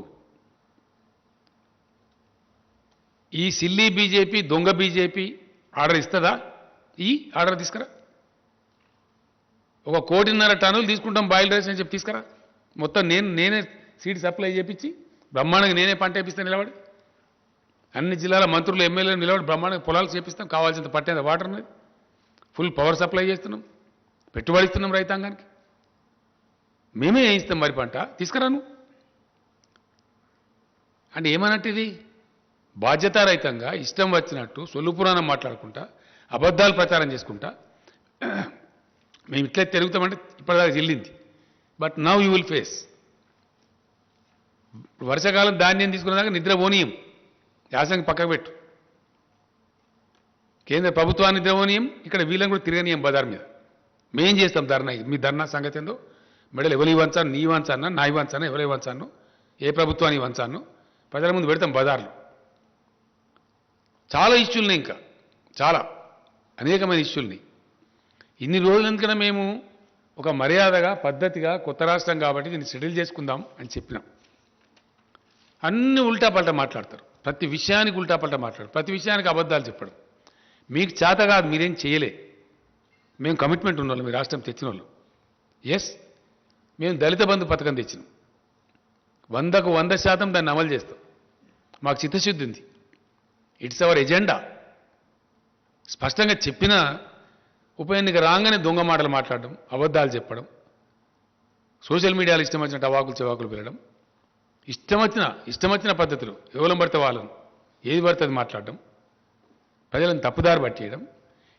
ఈ సిల్లీ బీజేపీ, దొంగ బీజేపీ ఆర్డర్ ఇస్తుందా? ఈ ఆర్డర్ తీసుకురా. 1.5 కోటి టన్నులు తీసుకుంటాం బాయిల్ రైస్ అని చెప్పి తీసుకురా. మొత్తం నేనే సీడ్ సప్లై చేయించి బ్రహ్మాండంగా నేనే పంట వేపిస్తాను నిలబడి. అన్ని జిల్లాల మంత్రులు ఎమ్మెల్యేలు నిలబడి బ్రహ్మాండంగా పొలాలు చేపిస్తాం, కావాల్సినంత పట్టేంత వాటర్ ఉన్నది, ఫుల్ పవర్ సప్లై చేస్తున్నాం, పెట్టుబడి ఇస్తున్నాం రైతాంగానికి. మేమే వేయిస్తాం మరి పంట, తీసుకురాను అంటే ఏమన్నట్టు? ఇది బాధ్యతారహితంగా ఇష్టం వచ్చినట్టు సొల్లు పురాణం మాట్లాడుకుంటా, అబద్ధాలు ప్రచారం చేసుకుంటా మేము ఇట్లా తిరుగుతామంటే ఇప్పటిదాకా చెల్లింది. But now you will face. వర్షాకాలం ధాన్యం తీసుకునేదాకా నిద్ర పోనీయం, యాసంగి పక్కకు పెట్టు. కేంద్ర ప్రభుత్వాన్ని నిద్ర పోనీయం, ఇక్కడ వీళ్ళని కూడా తిరగనీయం బజార్ మీద. మేం చేస్తాం ధర్నా. మీ ధర్నా సంగతి ఏందో మెడలు ఎవరు ఇవ్వంచాను, నీ ఇవ్వంచాను, నా ఇవ్వంచాను, ఎవరు ఇవ్వంచాను, ఏ ప్రభుత్వాన్ని ఇవ్వంచాను, ప్రజల ముందు పెడతాం బజార్లు. చాలా ఇష్యూలున్నాయి, ఇంకా చాలా అనేకమైన ఇష్యూల్ని. ఇన్ని రోజుల ఎందుకన్నా మేము ఒక మర్యాదగా పద్ధతిగా కొత్త రాష్ట్రం కాబట్టి దీన్ని సెటిల్ చేసుకుందాం అని చెప్పినాం. అన్ని ఉల్టా పల్టా మాట్లాడతారు, ప్రతి విషయానికి ఉల్టా పల్టా మాట్లాడతారు, ప్రతి విషయానికి అబద్ధాలు చెప్పడం. మీకు చేత కాదు, మీరేం చేయలే. మేము కమిట్మెంట్ ఉన్నోళ్ళం, మీ రాష్ట్రం తెచ్చిన వాళ్ళు. ఎస్, మేము దళిత బంధు పథకం తెచ్చినాం. 100కు 100% దాన్ని అమలు చేస్తాం. మాకు చిత్తశుద్ధి ఉంది. It's our agenda. స్పష్టంగా చెప్పిన ఉప ఎన్నిక రాగానే దొంగ మాటలు మాట్లాడడం, అబద్ధాలు చెప్పడం, సోషల్ మీడియాలో ఇష్టం వచ్చినట్టు అవాకులు చెవాకులు పెరగడం, ఇష్టం వచ్చిన పద్ధతులు ఎవరం పడితే వాళ్ళను ఏది పడితే అది మాట్లాడడం, ప్రజలను తప్పుదారి పట్టేయడం.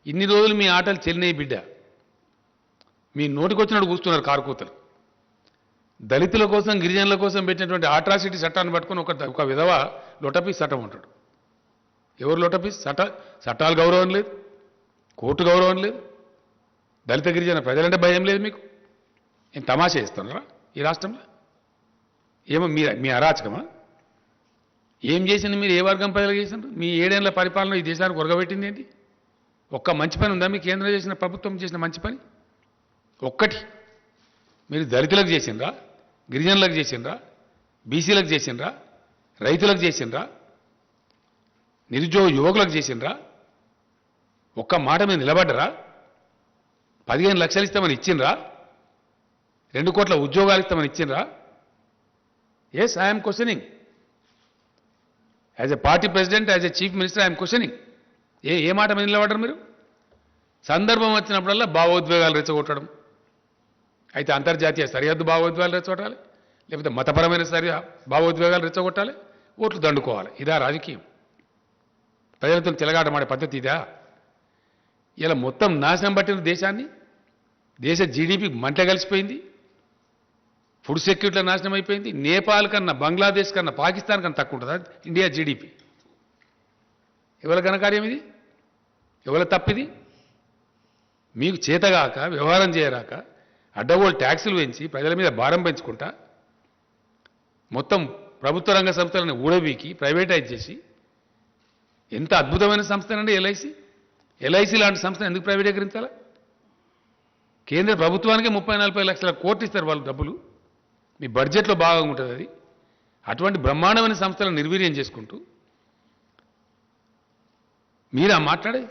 ఇన్ని రోజులు మీ ఆటలు చెల్లినాయి బిడ్డ. మీ నోటికొచ్చినట్టు కూస్తున్నారు కారుకూతలు. దళితుల కోసం గిరిజనుల కోసం పెట్టినటువంటి అట్రాసిటీ చట్టాన్ని పట్టుకొని ఒక విధవ లొటపీస్ చట్టం ఉంటాడు. ఎవరు లొటపీస్? చట్టాలు గౌరవం లేదు, కోర్టు గౌరవం లేదు, దళిత గిరిజన ప్రజలంటే భయం లేదు మీకు. ఏం తమాషా చేస్తున్నారా ఈ రాష్ట్రంలో? ఏమో మీ అరాచకమా? ఏం చేసింది మీరు? ఏ వర్గం ప్రజలు చేసినారు? మీ 7 ఏళ్ల పరిపాలన ఈ దేశానికి ఒరగబెట్టింది ఏంటి? ఒక్క మంచి పని ఉందా మీ కేంద్రం చేసిన, ప్రభుత్వం చేసిన మంచి పని? ఒక్కటి మీరు దళితులకు చేసిండ్రా, గిరిజనులకు చేసిండ్రా, బీసీలకు చేసిండ్రా, రైతులకు చేసిండ్రా, నిరుద్యోగ యువకులకు చేసిండ్రా? ఒక్క మాట మీద నిలబడ్డరా? 15 లక్షలు ఇస్తామని ఇచ్చిండ్రా? 2 కోట్ల ఉద్యోగాలు ఇస్తామని ఇచ్చిండ్రా? Yes, I'm questioning. As a party president, as a chief minister, I'm questioning. ఏ మాట మీద నిలబడ్డారు మీరు? సందర్భం వచ్చినప్పుడల్లా భావోద్వేగాలు రెచ్చగొట్టడం. అయితే అంతర్జాతీయ సరిహద్దు భావోద్వేగాలు రెచ్చగొట్టాలి, లేకపోతే మతపరమైన భావోద్వేగాలు రెచ్చగొట్టాలి, ఓట్లు దండుకోవాలి. ఇదా రాజకీయం? ప్రజలతో చెలగాటమాడే పద్ధతి ఇదా? ఇలా మొత్తం నాశనం పట్టిన దేశాన్ని, దేశ జీడిపి మంట కలిసిపోయింది, ఫుడ్ సెక్యూరిటీలో నాశనం అయిపోయింది. నేపాల్ కన్నా, బంగ్లాదేశ్ కన్నా, పాకిస్తాన్ కన్నా తక్కువ ఉంటుందా ఇండియా జీడిపి? ఎవరి ఘనకార్యం ఇది? ఎవరి తప్పిది? మీకు చేతగాక, వ్యవహారం చేయరాక, అడ్డగోలు ట్యాక్సులు పెంచి ప్రజల మీద భారం పెంచుకుంటా, మొత్తం ప్రభుత్వ రంగ సంస్థలను ఊడబీకి ప్రైవేటైజ్ చేసి, ఎంత అద్భుతమైన సంస్థనండి ఎల్ఐసి లాంటి సంస్థను ఎందుకు ప్రైవేటీకరించాలా? కేంద్ర ప్రభుత్వానికి 30-40 లక్షల కోట్లు ఇస్తారు వాళ్ళు డబ్బులు. మీ బడ్జెట్లో బాగా ఉంటుంది అది. అటువంటి బ్రహ్మాండమైన సంస్థలను నిర్వీర్యం చేసుకుంటూ మీరా మాట్లాడే?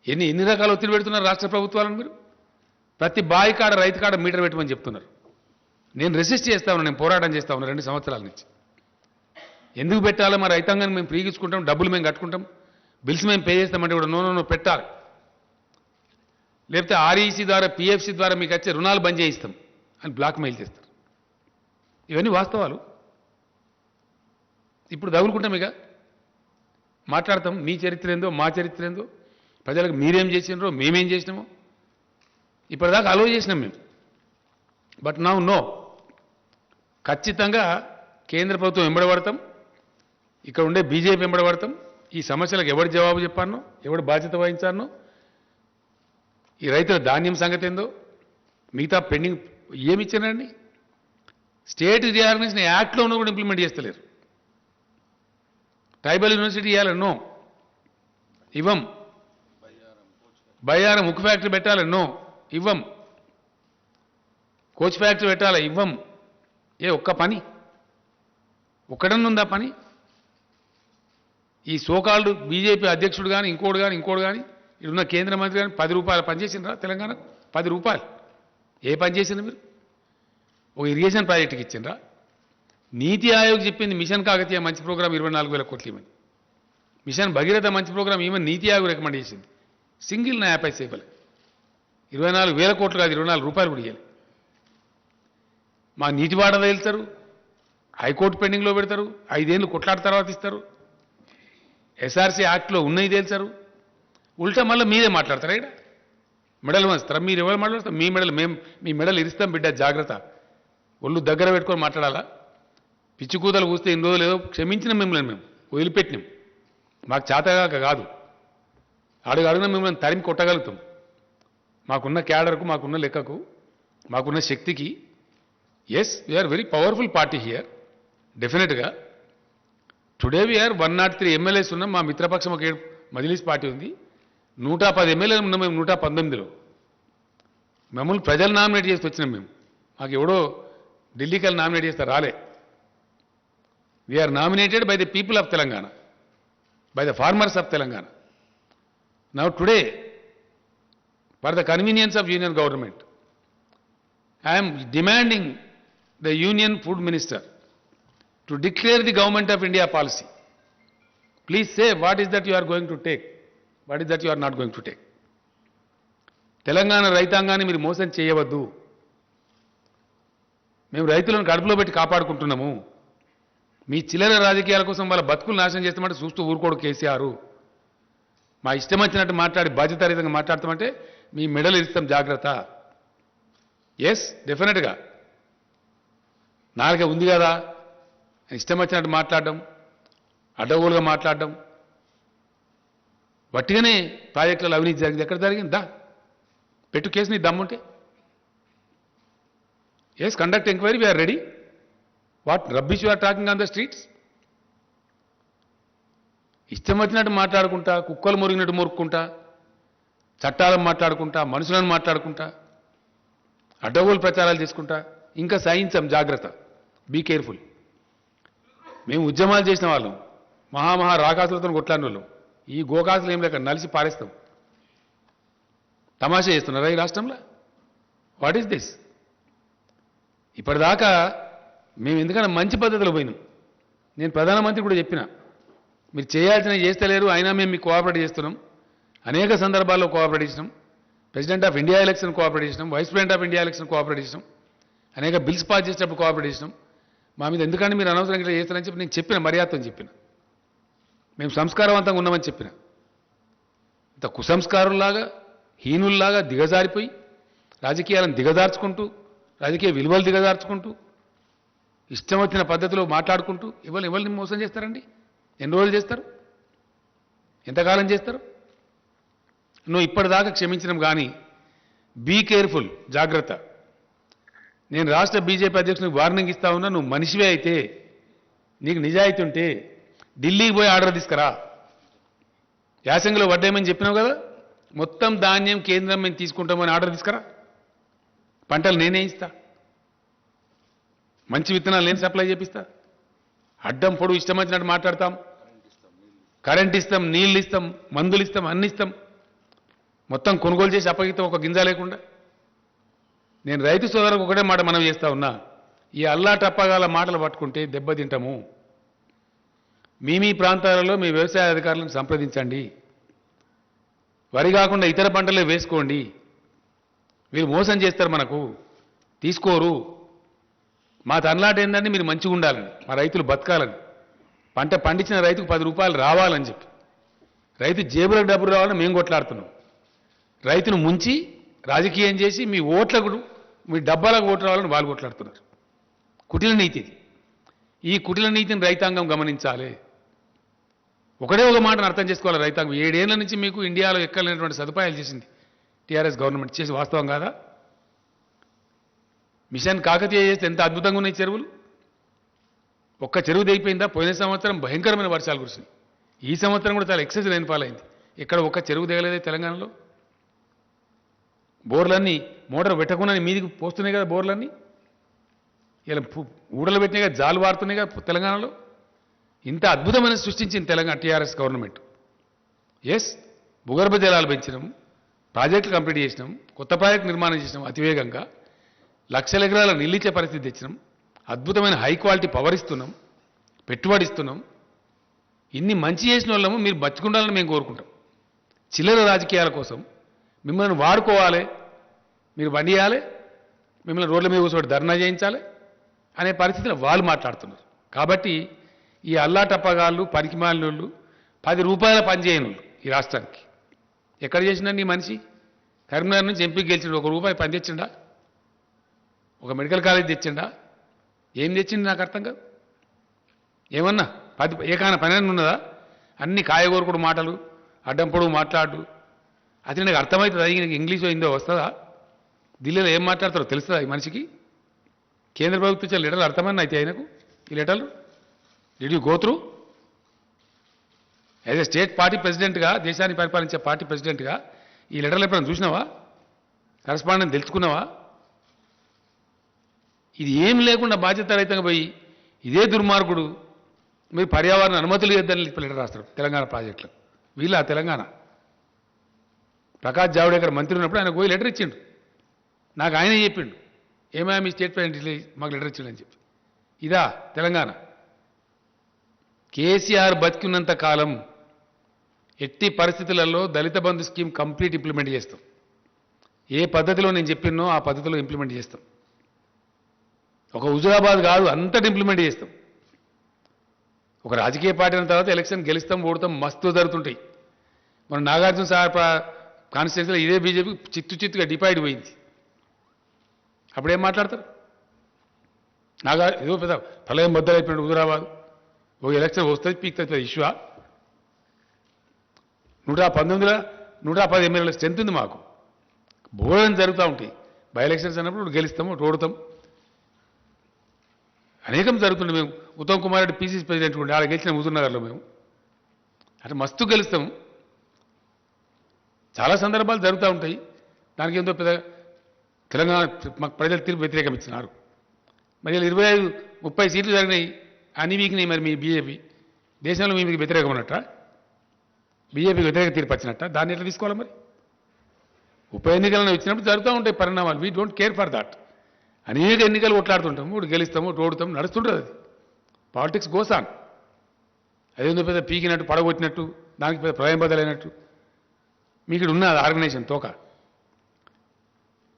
ఎన్ని రకాల ఒత్తిడి పెడుతున్నారు రాష్ట్ర ప్రభుత్వాలను మీరు? ప్రతి బాయి కాడ, రైతు కాడ మీటర్ పెట్టమని చెప్తున్నారు. నేను రెసిస్ట్ చేస్తా ఉన్నాను, నేను పోరాటం చేస్తా ఉన్నాను 2 సంవత్సరాల నుంచి. ఎందుకు పెట్టాలో? మా రైతాంగాన్ని మేము ఫ్రీగా ఇచ్చుకుంటాం, డబ్బులు మేము కట్టుకుంటాం, బిల్స్ మేము పే చేస్తామంటే కూడా నో పెట్టాలి. లేకపోతే ఆర్ఈసీ ద్వారా, పిఎఫ్సి ద్వారా మీకు వచ్చే రుణాలు బంద్ చేయిస్తాం అని బ్లాక్ మెయిల్ చేస్తారు. ఇవన్నీ వాస్తవాలు. ఇప్పుడు తగులుకుంటాం, ఇక మాట్లాడతాం. మీ చరిత్ర ఏందో, మా చరిత్ర ఏందో, ప్రజలకు మీరేం చేసినారో, మేమేం చేసినామో ఇప్పటిదాకా అలో చేసినాం మేము. బట్ నో, ఖచ్చితంగా కేంద్ర ప్రభుత్వం వెంబడబడతాం, ఇక్కడ ఉండే బీజేపీ వెంబడబడతాం. ఈ సమస్యలకు ఎవరు జవాబు చెప్పానో, ఎవరు బాధ్యత వహించానో, ఈ రైతుల ధాన్యం సంగతి ఏందో, మిగతా పెండింగ్ ఏమి ఇచ్చారండి? స్టేట్ రీఆర్గనైజేషన్ యాక్ట్లోనూ కూడా ఇంప్లిమెంట్ చేస్తలేరు. ట్రైబల్ యూనివర్సిటీ ఇవ్వాలన్నో ఇవ్వం. బయ్యారం ఉక్కు ఫ్యాక్టరీ పెట్టాలన్నో ఇవ్వం. కోచ్ ఫ్యాక్టరీ పెట్టాలి ఇవ్వం. ఒక్క పని ఒక్కడన్నుందా పని? ఈ సోకాల్డ్ బీజేపీ అధ్యక్షుడు కానీ, ఇంకోటి కానీ, ఇడున్న కేంద్ర మంత్రి కానీ 10 రూపాయలు పనిచేసిండ్రా తెలంగాణకు? 10 రూపాయలు ఏ పని చేసిండ్రు మీరు? ఒక ఇరిగేషన్ ప్రాజెక్టుకి ఇచ్చిండ్రా? నీతి ఆయోగ్ చెప్పింది మిషన్ కాకతీయ మంచి ప్రోగ్రాం 24,000 కోట్లు ఇవ్వని, మిషన్ భగీరథ మంచి ప్రోగ్రాం ఇవ్వని నీతి ఆయోగ్ రికమెండ్ చేసింది. సింగిల్ నయా పైసా ఇవ్వలే. 24,000 కోట్లు కాదు, 24 రూపాయలు కూడా ఇవ్వాలి. మా నీటి వాటా వెళ్తారు, హైకోర్టు పెండింగ్లో పెడతారు, 5 ఏళ్ళు కొట్లాట తర్వాత ఇస్తారు, ఎస్ఆర్సీ యాక్ట్లో ఉన్నది తేల్చారు. ఉల్టా మళ్ళీ మీరే మాట్లాడతారా? ఇక్కడ మెడల్ వంచుతారా? మీరు ఎవరు మాట్లాడతారు? మీ మెడల్ మేము మీ మెడల్ ఇరుస్తాం బిడ్డ, జాగ్రత్త. ఒళ్ళు దగ్గర పెట్టుకొని మాట్లాడాలా? పిచ్చి కూతలు కూస్తే ఇన్ని రోజులు ఏదో క్షమించిన మిమ్మల్ని మేము వదిలిపెట్టినాం. మాకు చేతగాక కాదు, అడుగున మిమ్మల్ని తరిమి కొట్టగలుగుతాం. మాకున్న క్యాడర్కు, మాకున్న లెక్కకు, మాకున్న శక్తికి. Yes, we are very powerful party here definitely. Today we are 103 MLAs ఉన్నాం. మా మిత్రపక్షం ఒక మజ్లిస్ పార్టీ ఉంది. 110 ఎమ్మెల్యేలు ఉన్నాం మేము 119లో. మమ్మల్ని ప్రజలు నామినేట్ చేసి వచ్చినాం మేము. మాకు ఎవడో ఢిల్లీకి వెళ్ళి నామినేట్ చేస్తే రాలే. We are nominated by the people of Telangana, by the farmers of Telangana. Now today, for the convenience of union government, I am demanding the Union Food Minister to declare the Government of India policy. Please say what is that you are going to take, what is that you are not going to take. Telangana రైతాంగాన్ని మీరు మోసం చేయవద్దు. మేము రైతులను కడుపులో పెట్టి కాపాడుకుంటున్నాము. మీ చిల్లర రాజకీయాల కోసం వాళ్ళ బతుకులు నాశనం చేస్తామంటే చూస్తూ ఊరుకోడు కేసీఆర్. మా ఇష్టం వచ్చినట్టు మాట్లాడి బాధ్యతారహితంగా మాట్లాడతామంటే మీ మెడలు ఇస్తాం, జాగ్రత్త. ఎస్, డెఫినెట్గా నాలుక ఉంది కదా, ఇష్టం వచ్చినట్టు మాట్లాడడం, అడ్డగోలుగా మాట్లాడడం. వట్టిగానే ప్రాజెక్టులలో అవినీతి జరిగింది. ఎక్కడ జరిగిందా? పెట్టు కేసు, నీ దమ్ముంటే. Yes, conduct enquiry, we are ready. What rubbish you are talking on the streets? ఇష్టం వచ్చినట్టు మాట్లాడుకుంటా, కుక్కలు మురిగినట్టు మురుక్కుంటా, చట్టాలను మాట్లాడుకుంటా, మనుషులను మాట్లాడుకుంటా, అడ్డగోలు ప్రచారాలు చేసుకుంటా ఇంకా సాయించాం, జాగ్రత్త. Be careful. మేము ఉద్యమాలు చేసిన వాళ్ళం, మహామహా రాకాసులతో కొట్లాడిన వాళ్ళం. ఈ గోకాసులు ఏం లేక నలిసి పారేస్తాం. తమాషా చేస్తున్నారా ఈ రాష్ట్రంలో? What is this? ఇప్పటిదాకా మేము ఎందుకన్నా మంచి పద్ధతిలో పోయినాం. నేను ప్రధానమంత్రి కూడా చెప్పిన, మీరు చేయాల్సినవి చేస్తలేరు, అయినా మేము మీకు కోఆపరేట్ చేస్తున్నాం. అనేక సందర్భాల్లో కోఆపరేట్ చేసినాం. President of India election cooperate చేసినాం, vice president of India election cooperate చేసినాం, అనేక బిల్స్ పాస్ చేసేటప్పుడు కోఆపరేట్ చేసినాం. మా మీద ఎందుకంటే మీరు అనవసరంగా ఇట్లా చేస్తారని చెప్పి నేను చెప్పిన, మర్యాదతో చెప్పిన. మేము సంస్కారవంతంగా ఉన్నామని చెప్పిన. ఇంత కుసంస్కారుల్లాగా, హీనుల్లాగా దిగజారిపోయి రాజకీయాలను దిగజార్చుకుంటూ, రాజకీయ విలువలు దిగజార్చుకుంటూ, ఇష్టం వచ్చిన పద్ధతిలో మాట్లాడుకుంటూ ఎవరిని మోసం చేస్తారండి? ఎన్ని రోజులు చేస్తారు? ఎంతకాలం చేస్తారు? నువ్వు ఇప్పటిదాకా క్షమించడం కానీ బీ కేర్ఫుల్, జాగ్రత్త. నేను రాష్ట్ర బీజేపీ అధ్యక్షునికి వార్నింగ్ ఇస్తా ఉన్నా. నువ్వు మనిషివే అయితే, నీకు నిజాయితీ ఉంటే ఢిల్లీకి పోయి ఆర్డర్ తీసుకురా. యాసంగిలో వడ్డేమని చెప్పినావు కదా, మొత్తం ధాన్యం కేంద్రం మేము తీసుకుంటామని ఆర్డర్ తీసుకురా. పంటలు నేనే ఇస్తా, మంచి విత్తనాలు నేను సప్లై చేపిస్తా. అడ్డం పొడు ఇష్టం వచ్చినట్టు మాట్లాడతాం. కరెంట్ ఇస్తాం, నీళ్ళు ఇస్తాం, మందులు ఇస్తాం, అన్ని ఇస్తాం. మొత్తం కొనుగోలు చేసి అప్పగిస్తాం, ఒక గింజ లేకుండా. నేను రైతు సోదరులకు ఒకటే మాట మనం చేస్తా ఉన్నా, ఈ అల్లా టప్పగాల మాటలు పట్టుకుంటే దెబ్బతింటాము. మీ ప్రాంతాలలో మీ వ్యవసాయ అధికారులను సంప్రదించండి. వరి కాకుండా ఇతర పంటలే వేసుకోండి. వీళ్ళు మోసం చేస్తారు, మనకు తీసుకోరు. మా తనలాట ఏంటంటే మీరు మంచిగా ఉండాలని, మా రైతులు బతకాలని, పంట పండించిన రైతుకు 10 రూపాయలు రావాలని చెప్పి, రైతు జేబులకు డబ్బులు రావాలని మేము కొట్లాడుతున్నాం. రైతును ముంచి రాజకీయం చేసి మీ ఓట్లకు, మీ డబ్బాలకు ఓట్లు రావాలని వాళ్ళు కొట్లాడుతున్నారు. కుటిల నీతి ఇది. ఈ కుటిల నీతిని రైతాంగం గమనించాలి. ఒకటే ఒక మాటను అర్థం చేసుకోవాలి రైతాంగం. 7 ఏళ్ల నుంచి మీకు ఇండియాలో ఎక్కలేనటువంటి సదుపాయాలు చేసింది టీఆర్ఎస్ గవర్నమెంట్. చేసి వాస్తవం కాదా? మిషన్ కాకతీయ చేస్తే ఎంత అద్భుతంగా ఉన్నాయి చెరువులు. ఒక్క చెరువు దిగిపోయిందా? పోయిన సంవత్సరం భయంకరమైన వర్షాలు కురిసినాయి. ఈ సంవత్సరం కూడా చాలా ఎక్సెస్ రైన్ఫాల్ అయింది. ఇక్కడ ఒక్క చెరువు దిగలేదే తెలంగాణలో. బోర్లన్నీ మోటార్ పెట్టకుండా మీదికి పోస్తున్నాయి కదా బోర్లన్నీ. ఇలా ఊడలు పెట్టినాయి కదా, జాలు వారుతున్నాయి కదా తెలంగాణలో. ఇంత అద్భుతమైన సృష్టించింది తెలంగాణ టీఆర్ఎస్ గవర్నమెంట్. ఎస్, భూగర్భ జలాలు పెంచినాం, ప్రాజెక్టులు కంప్లీట్ చేసినాం, కొత్త ప్రాజెక్టు నిర్మాణం చేసినాం అతివేగంగా, లక్షల ఎకరాల నిలిచే పరిస్థితి తెచ్చినాం, అద్భుతమైన హై క్వాలిటీ పవర్ ఇస్తున్నాం, పెట్టుబడి ఇస్తున్నాం. ఇన్ని మంచి చేసిన వాళ్ళము మీరు బతుకుండాలని మేము కోరుకుంటాం. చిల్లర రాజకీయాల కోసం మిమ్మల్ని వాడుకోవాలి, మీరు బండియాలి, మిమ్మల్ని రోడ్ల మీద కూర్చోబెట్టి ధర్నా చేయించాలి అనే పరిస్థితిలో వాళ్ళు మాట్లాడుతున్నారు. కాబట్టి ఈ అల్లాటప్పగాళ్ళు, పనికిమాలినోళ్ళు, 10 రూపాయల పని చేయని వాళ్ళు ఈ రాష్ట్రానికి ఎక్కడ చేసినా నీ మనిషి కరీంనగర్ నుంచి ఎంపీకి గెలిచిండు, ₹1 పని తెచ్చిండా? ఒక మెడికల్ కాలేజ్ తెచ్చిండా? ఏం తెచ్చిండు నాకు అర్థం కాదు. ఏమన్నా ఏకాన పని ఉన్నదా? అన్ని కాయగూరకుడు మాటలు, అడ్డం పొడుగు మాట్లాడు. అది నాకు అర్థమవుతుంది. అది ఇంగ్లీషో హిందో వస్తుందా? ఢిల్లీలో ఏం మాట్లాడతారో తెలుస్తుందా ఈ మనిషికి? కేంద్ర ప్రభుత్వం ఇచ్చే లెటర్లు అర్థమని అయితే ఆయనకు ఈ లెటర్లు did you go through? As a state party ప్రెసిడెంట్గా, దేశాన్ని పరిపాలించే పార్టీ ప్రెసిడెంట్గా ఈ లెటర్లు ఎప్పుడైనా చూసినావా? కరస్పాండెంట్ తెలుసుకున్నావా? ఇది ఏం లేకుండా బాధ్యతారహితంగా పోయి ఇదే దుర్మార్గుడు మీరు పర్యావరణ అనుమతులు ఇద్దని లెటర్ రాస్తాడు తెలంగాణ ప్రాజెక్టులు. వీళ్ళ తెలంగాణ ప్రకాష్ జావడేకర్ మంత్రి ఉన్నప్పుడు ఆయన పోయి లెటర్ ఇచ్చిండు. నాకు ఆయనే చెప్పిండు, ఏమైనా మీ స్టేట్ ప్రెసిడెంట్ మాకు లెటర్ ఇచ్చిండని చెప్పి. ఇదా తెలంగాణ? కేసీఆర్ బతికున్నంత కాలం ఎట్టి పరిస్థితులలో దళిత బంధు స్కీమ్ కంప్లీట్ ఇంప్లిమెంట్ చేస్తాం. ఏ పద్ధతిలో నేను చెప్పినో ఆ పద్ధతిలో ఇంప్లిమెంట్ చేస్తాం. ఒక హుజురాబాద్ కాదు, అంతటి ఇంప్లిమెంట్ చేస్తాం. ఒక రాజకీయ పార్టీ అయిన తర్వాత ఎలక్షన్ గెలుస్తాం, ఓడతాం, మస్తు జరుగుతుంటాయి. మన నాగార్జున సార్ కాన్స్టిట్యూన్సీలో ఇదే బీజేపీ చిత్తుగా డిపైడ్ పోయింది. అప్పుడేం మాట్లాడతారు? ఏదో పెద్ద ప్రళయం బద్దలైపోయినాడు హుజురాబాద్, ఒక ఎలక్షన్ వస్తుంది పీక్తుంది ఇష్యూ. 110 ఎమ్మెల్యేల స్ట్రెంత్ ఉంది మాకు. బోర్డని జరుగుతూ ఉంటాయి. బై ఎలక్షన్స్ అన్నప్పుడు గెలుస్తాము, ఓడతాం, అనేకం జరుగుతుండే. మేము ఉత్తమ్ కుమార్ రెడ్డి పీసీసీ ప్రెసిడెంట్ ఉండే, ఆడ గెలిచిన హుజూర్నగర్లో మేము అట్లా మస్తు గెలుస్తాము. చాలా సందర్భాలు జరుగుతూ ఉంటాయి. దానికి ఎంతో పెద్ద తెలంగాణ మాకు ప్రజలు తీర్పు వ్యతిరేకం ఇచ్చినారు. మరి 25-30 సీట్లు జరిగినాయి, అన్ని వీకినాయి. మరి మీ బీజేపీ దేశంలో మీకు వ్యతిరేకం ఉన్నట్ట, బీజేపీకి వ్యతిరేక తీర్పు వచ్చినట్ట, దాన్ని ఎట్లా తీసుకోవాలి? మరి ఉప ఎన్నికలను వచ్చినప్పుడు జరుగుతూ ఉంటాయి పరిణామాలు. We don't care for that. అనేక ఎన్నికలు కొట్లాడుతుంటాము, ఇప్పుడు గెలుస్తాము, ఓడుతాము, నడుస్తుంటుంది. అది పాలిటిక్స్ గోసాన్. అదేందో పెద్ద పీకినట్టు, పడగొట్టినట్టు, దానికి పెద్ద ప్రళయం బదలైనట్టు మీకు ఇక్కడ ఉన్న ఆర్గనైజేషన్ తోక.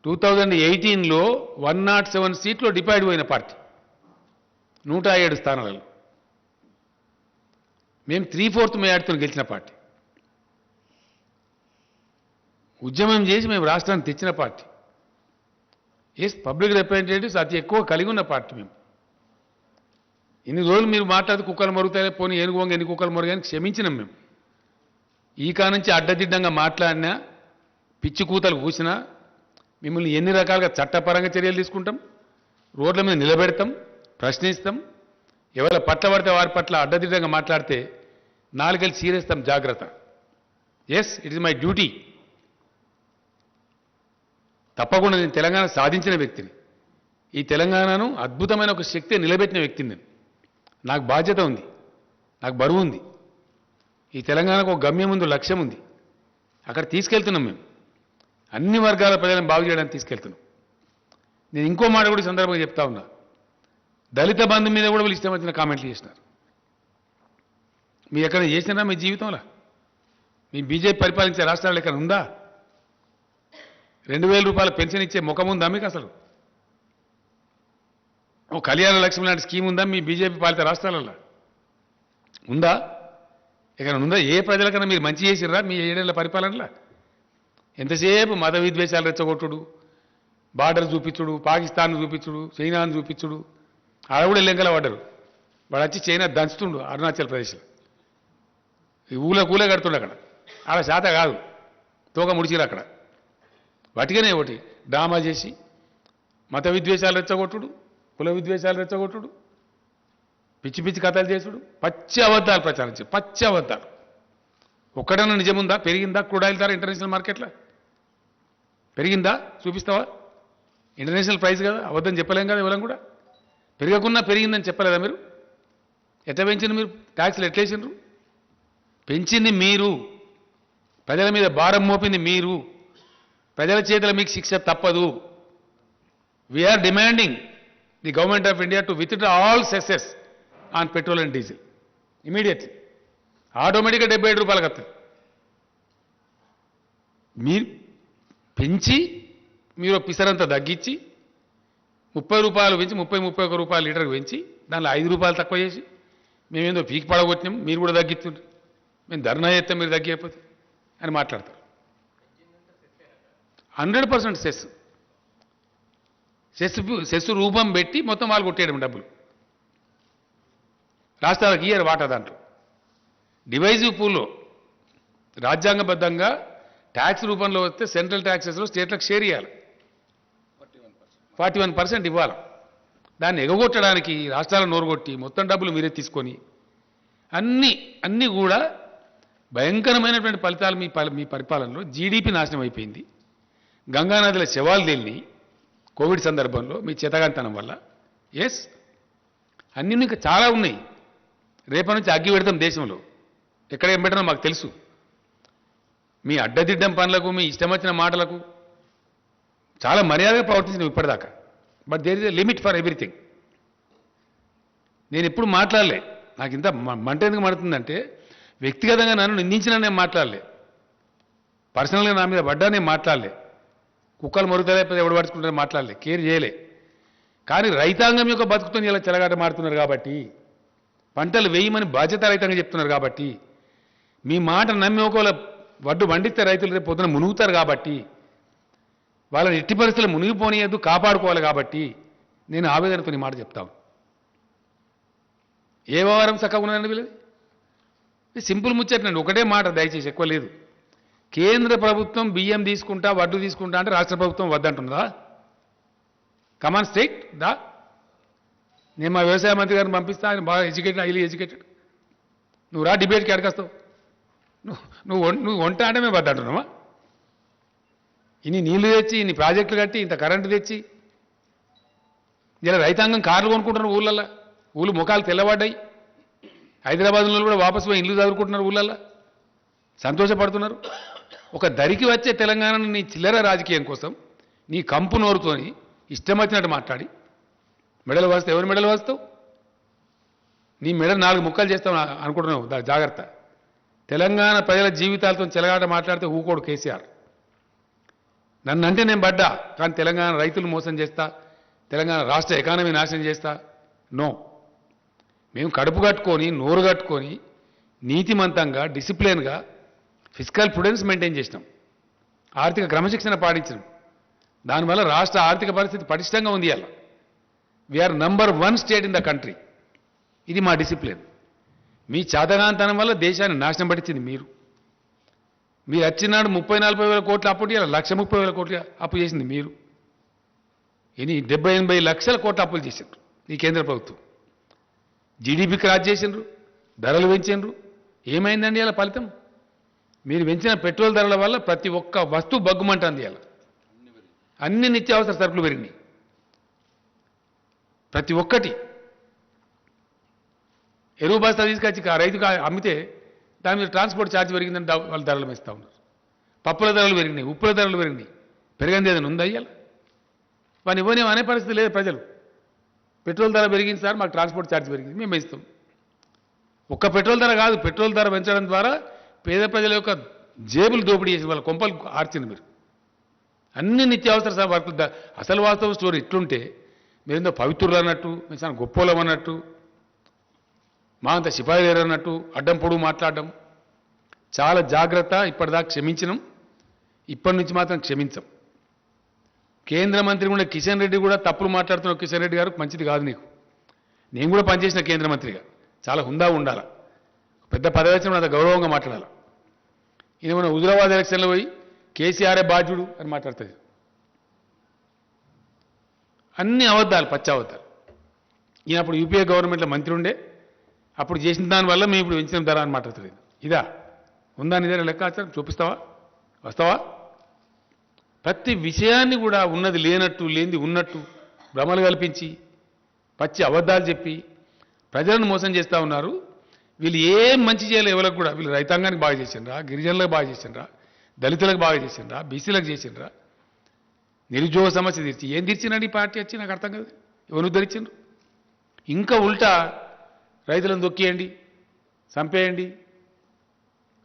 2018లో 107 సీట్లు డిపైడ్ పోయిన పార్టీ, 107 స్థానాలలో. మేము 3/4 మేయాడుతో గెలిచిన పార్టీ. ఉద్యమం చేసి మేము రాష్ట్రాన్ని తెచ్చిన పార్టీ. పబ్లిక్ రిప్రజెంటేటివ్స్ అతి ఎక్కువ కలిగి ఉన్న పార్టీ మేము. ఇన్ని రోజులు మీరు మాట్లాడితే కుక్కలు మరుగుతాయి, పోనీ ఏనుగు వంగ ఎన్ని కుక్కలు మరుగాయని క్షమించినాం మేము. ఈ కానుంచి అడ్డదిడ్డంగా మాట్లాడినా, పిచ్చి కూతలు కూసినా మిమ్మల్ని ఎన్ని రకాలుగా చట్టపరంగా చర్యలు తీసుకుంటాం, రోడ్ల మీద నిలబెడతాం, ప్రశ్నిస్తాం. ఎవరి పట్ల పడితే వారి పట్ల అడ్డదిడ్డంగా మాట్లాడితే నాలుగేళ్ళు చీరేస్తాం. జాగ్రత్త. Yes, it is my duty. తప్పకుండా నేను తెలంగాణ సాధించిన వ్యక్తిని, ఈ తెలంగాణను అద్భుతమైన ఒక శక్తి నిలబెట్టిన వ్యక్తిని నేను. నాకు బాధ్యత ఉంది, నాకు బరువు ఉంది. ఈ తెలంగాణకు ఒక గమ్యం ఉంది, లక్ష్యం ఉంది. అక్కడ తీసుకెళ్తున్నాం మేము. అన్ని వర్గాల ప్రజలను బాగు చేయడానికి తీసుకెళ్తున్నాం. నేను ఇంకో మాట కూడా ఈ సందర్భంగా చెప్తా ఉన్నా. దళిత బంధు మీద కూడా వీళ్ళు ఇష్టం వచ్చిన కామెంట్లు చేసినారు. మీరు ఎక్కడ చేసినారా మీ జీవితంలో? మీ బీజేపీ పరిపాలించే రాష్ట్రాలు ఎక్కడ ఉందా? 2,000 రూపాయల పెన్షన్ ఇచ్చే ముఖం ఉందా మీకు అసలు? ఓ కళ్యాణ లక్ష్మి లాంటి స్కీమ్ ఉందా మీ బీజేపీ పాలిత రాష్ట్రాలలో? ఉందా? ఎక్కడ ఉందా? ఏ ప్రజలకన్నా మీరు మంచి చేసిర్రా మీ 7 ఏళ్ల పరిపాలనలో? ఎంతసేపు మత విద్వేషాలు రెచ్చగొట్టుడు, బార్డర్ చూపించుడు, పాకిస్తాన్ చూపించుడు, చైనాను చూపించుడు. ఆడ కూడా లెంకల పడ్డరు. వాడు వచ్చి చైనా దంచుతుండు అరుణాచల్ ప్రదేశ్లో. ఈ ఊళ్ళ కడుతుండు అక్కడ. ఆడ శాత కాదు, తోక ముడిచిరు అక్కడ. వాటికనే ఒకటి డ్రామా చేసి మత విద్వేషాలు రెచ్చగొట్టుడు, కుల విద్వేషాలు రెచ్చగొట్టుడు, పిచ్చి పిచ్చి కథలు చేసుడు, పచ్చి అబద్ధాలు ప్రచారం చేసి, పచ్చి అబద్ధాలు. ఒక్కడన్నా నిజముందా? పెరిగిందా క్రూడ్ ఆయిల్ ధర ఇంటర్నేషనల్ మార్కెట్లో? పెరిగిందా? చూపిస్తావా? ఇంటర్నేషనల్ ప్రైస్ కదా, అబద్ధం చెప్పలేం కదా ఇవ్వలేం కూడా. పెరగకున్నా పెరిగిందని చెప్పలేదా మీరు? ఎట్లా పెంచింది మీరు? ట్యాక్స్లు ఎట్లేసిండ్రు? పెంచింది మీరు, ప్రజల మీద భారం మోపింది మీరు, ప్రజల చేతుల మీకు శిక్ష తప్పదు. We are demanding the government of India to withdraw all cesses on petrol and diesel immediately. ఆటోమేటిక్గా 77 రూపాయలకు వస్తుంది. మీరు పెంచి మీరు పిసరంతా తగ్గించి 30 రూపాయలు పెంచి 31 రూపాయలు లీటర్కి పెంచి దానిలో 5 రూపాయలు తక్కువ చేసి మేమేందో పీకి పడగొట్టినాం, మీరు కూడా తగ్గిస్తుండ్రు, మేము ధర్నా చేస్తాం మీరు తగ్గిపోతే అని మాట్లాడతారు. 100% సెస్ రూపం పెట్టి మొత్తం వాళ్ళు కొట్టేయడం డబ్బులు. రాష్ట్రాలకు ఇయ్యరు వాటా దాంట్లో. డివైజివ్ పూల్లో రాజ్యాంగబద్ధంగా ట్యాక్స్ రూపంలో వస్తే సెంట్రల్ ట్యాక్సెస్లో స్టేట్లకు షేర్ ఇవ్వాలి, 41% ఇవ్వాలి. దాన్ని ఎగగొట్టడానికి రాష్ట్రాలను నోరుగొట్టి మొత్తం డబ్బులు మీరే తీసుకొని అన్నీ కూడా భయంకరమైనటువంటి ఫలితాలు మీ పరిపాలనలో. జీడీపీ నాశనం అయిపోయింది, గంగానదిల శవాలు తేలిని కోవిడ్ సందర్భంలో మీ చేతగాంతనం వల్ల. ఎస్, అన్నీ ఇంకా చాలా ఉన్నాయి. రేపటి నుంచి అగ్గి పెడతాం దేశంలో, ఎక్కడ ఏం పెట్టినా మాకు తెలుసు. మీ అడ్డదిడ్డం పనులకు, మీ ఇష్టం వచ్చిన మాటలకు చాలా మర్యాదగా ప్రవర్తించినాం ఇప్పటిదాకా. But there is a limit for everything. నేను ఎప్పుడు మాట్లాడలే, నాకు ఇంత మంట ఎందుకు మడుతుందంటే, వ్యక్తిగతంగా నన్ను నిందించినా నేను మాట్లాడలే, పర్సనల్గా నా మీద పడ్డా నేను మాట్లాడలే, కుక్కలు మరుగుతలేకపోతే ఎవడు పడుచుకుంటే మాట్లాడలే, కేర్ చేయలే. కానీ రైతాంగం యొక్క బతుకుతో ఇలా చెలగాట మారుతున్నారు కాబట్టి, పంటలు వేయమని బాధ్యత రైతాంగం చెప్తున్నారు కాబట్టి, మీ మాట నమ్మి ఒకవేళ వడ్డు పండిస్తే రైతులు రేపు పొద్దున మునుగుతారు కాబట్టి, వాళ్ళని ఎట్టి పరిస్థితులు మునిగిపోనియద్దు, కాపాడుకోవాలి కాబట్టి నేను ఆవేదనతో ఈ మాట చెప్తాను. ఏ వ్యవహారం చక్కగా ఉన్నదండి వీళ్ళది? సింపుల్ ముచ్చటండి, ఒకటే మాట దయచేసి, ఎక్కువ లేదు. కేంద్ర ప్రభుత్వం బియ్యం తీసుకుంటా, వడ్డు తీసుకుంటా అంటే రాష్ట్ర ప్రభుత్వం వద్దంటుందా? కమాన్ స్టేట్ దా. నేను మా వ్యవసాయ మంత్రి గారిని పంపిస్తా, ఆయన బాగా ఎడ్యుకేటెడ్, హైలీ ఎడ్యుకేటెడ్. నువ్వు రా డిబేట్కి అడగస్తావు. నువ్వు వంట అంటే మేము వద్దంటున్నావా? ఇన్ని నీళ్లు తెచ్చి, ఇన్ని ప్రాజెక్టులు కట్టి, ఇంత కరెంటు తెచ్చి, ఇలా రైతాంగం కార్లు కొనుక్కుంటున్నారు ఊళ్ళల్లో. ఊళ్ళు ముఖాలు తెల్లబడ్డాయి. హైదరాబాద్లో కూడా వాపసు పోయి ఇల్లు చదువుకుంటున్నారు ఊళ్ళల్లో, సంతోషపడుతున్నారు. ఒక దరికి వచ్చే తెలంగాణను నీ చిల్లర రాజకీయం కోసం నీ కంపు నోరుతోని ఇష్టం వచ్చినట్టు మాట్లాడి మెడలు వస్తావు. ఎవరి మెడలు వస్తావు? నీ మెడలు 4 ముక్కలు చేస్తావు అనుకుంటున్నావు, జాగ్రత్త. తెలంగాణ ప్రజల జీవితాలతో చెలగాట మాట్లాడితే ఊకోడు కేసీఆర్. నన్నంటే నేను పడ్డా, కానీ తెలంగాణ రైతులు మోసం చేస్తా, తెలంగాణ రాష్ట్ర ఎకానమీ నాశనం చేస్తా, నో. మేము కడుపు కట్టుకొని, నోరు కట్టుకొని, నీతిమంతంగా, డిసిప్లిన్గా ఫిజికల్ ప్రుడెన్స్ మెయింటైన్ చేసినాం, ఆర్థిక క్రమశిక్షణ పాటించినాం. దానివల్ల రాష్ట్ర ఆర్థిక పరిస్థితి పటిష్టంగా ఉంది. అలా we are number 1 state in the country. ఇది మా డిసిప్లిన్. మీ చాతగాంతనం వల్ల దేశాన్ని నాశనం పట్టించింది మీరు. మీరు వచ్చినాడు 30-40 వేల కోట్ల అప్పు, ఇలా 1,30,000 కోట్ల అప్పు చేసింది మీరు. ఇది 70-80 లక్షల కోట్ల అప్పులు చేసిండ్రు ఈ కేంద్ర ప్రభుత్వం. జీడీపీ క్రాస్ చేసిండ్రు, ధరలు పెంచిండ్రు. ఏమైందండి ఇలా ఫలితం? మీరు పెంచిన పెట్రోల్ ధరల వల్ల ప్రతి ఒక్క వస్తువు బగ్గుమంటుంది. ఇలా అన్ని నిత్యావసర సరుకులు పెరిగినాయి, ప్రతి ఒక్కటి. ఎరువు బస్తా తీసుకొచ్చి రైతుకు అమ్మితే దాని మీద ట్రాన్స్పోర్ట్ ఛార్జ్ పెరిగిందని వాళ్ళు ధరలు పెంచుతూ ఉన్నారు. పప్పుల ధరలు పెరిగినాయి, ఉప్పుల ధరలు పెరిగినాయి. పెరిగింది ఏదైనా ఉందా ఇయ్యాల? వాని ఇవ్వనేం అనే పరిస్థితి లేదు ప్రజలు. పెట్రోల్ ధర పెరిగింది సార్, మాకు ట్రాన్స్పోర్ట్ ఛార్జ్ పెరిగింది, మేము పెంచుతాం. ఒక్క పెట్రోల్ ధర కాదు, పెట్రోల్ ధర పెంచడం ద్వారా పేద ప్రజల యొక్క జేబులు దోపిడీ చేసి వాళ్ళ కొంపలు ఆర్చింది మీరు. అన్ని నిత్యావసర సరుకులు. అసలు వాస్తవ స్టోరీ ఇట్లుంటే మీరేందో పవిత్రులు అన్నట్టు, మీరు చాలా గొప్పోలం అన్నట్టు, మా అంత సిపాయిలేరు అన్నట్టు అడ్డం పొడుగు మాట్లాడడం చాలా జాగ్రత్త. ఇప్పటిదాకా క్షమించినాం, ఇప్పటి నుంచి మాత్రం క్షమించం. కేంద్ర మంత్రి కూడా కిషన్ రెడ్డి కూడా తప్పులు మాట్లాడుతున్న కిషన్ రెడ్డి గారు మంచిది కాదు నీకు. నేను కూడా పనిచేసిన కేంద్ర మంత్రిగా చాలా హుందా ఉండాలి, పెద్ద పదవి వచ్చిన అంత గౌరవంగా మాట్లాడాలి. ఈయన మన హుజురాబాద్ ఎలక్షన్లో పోయి కేసీఆర్ఏ బాధ్యుడు అని మాట్లాడుతుంది. అన్ని అబద్ధాలు, పచ్చి అబద్ధాలు. ఈయన అప్పుడు యూపీఏ గవర్నమెంట్లో మంత్రి ఉండే, అప్పుడు చేసిన దానివల్ల మేము ఇప్పుడు పెంచిన ధర అని మాట్లాడుతుంది. ఇదా ఉందా? నిజంగా లెక్కాచారం చూపిస్తావా? వస్తావా? ప్రతి విషయాన్ని కూడా ఉన్నది లేనట్టు, లేనిది ఉన్నట్టు భ్రమలు కల్పించి పచ్చి అబద్ధాలు చెప్పి ప్రజలను మోసం చేస్తూ ఉన్నారు. వీళ్ళు ఏం మంచి చేయాలి ఎవరికి కూడా? వీళ్ళు రైతాంగానికి బాగా చేసిండ్రా, గిరిజనులకు బాగా చేసిండ్రా, దళితులకు బాగా చేసిండ్రా, బీసీలకు చేసిండ్రా, నిరుద్యోగ సమస్య తీర్చి ఏం తీర్చినండి ఈ పార్టీ వచ్చి? నాకు అర్థం కాదు. ఎవరు ధరించిండ్రు? ఇంకా ఉల్టా రైతులను దొక్కియండి, చంపేయండి.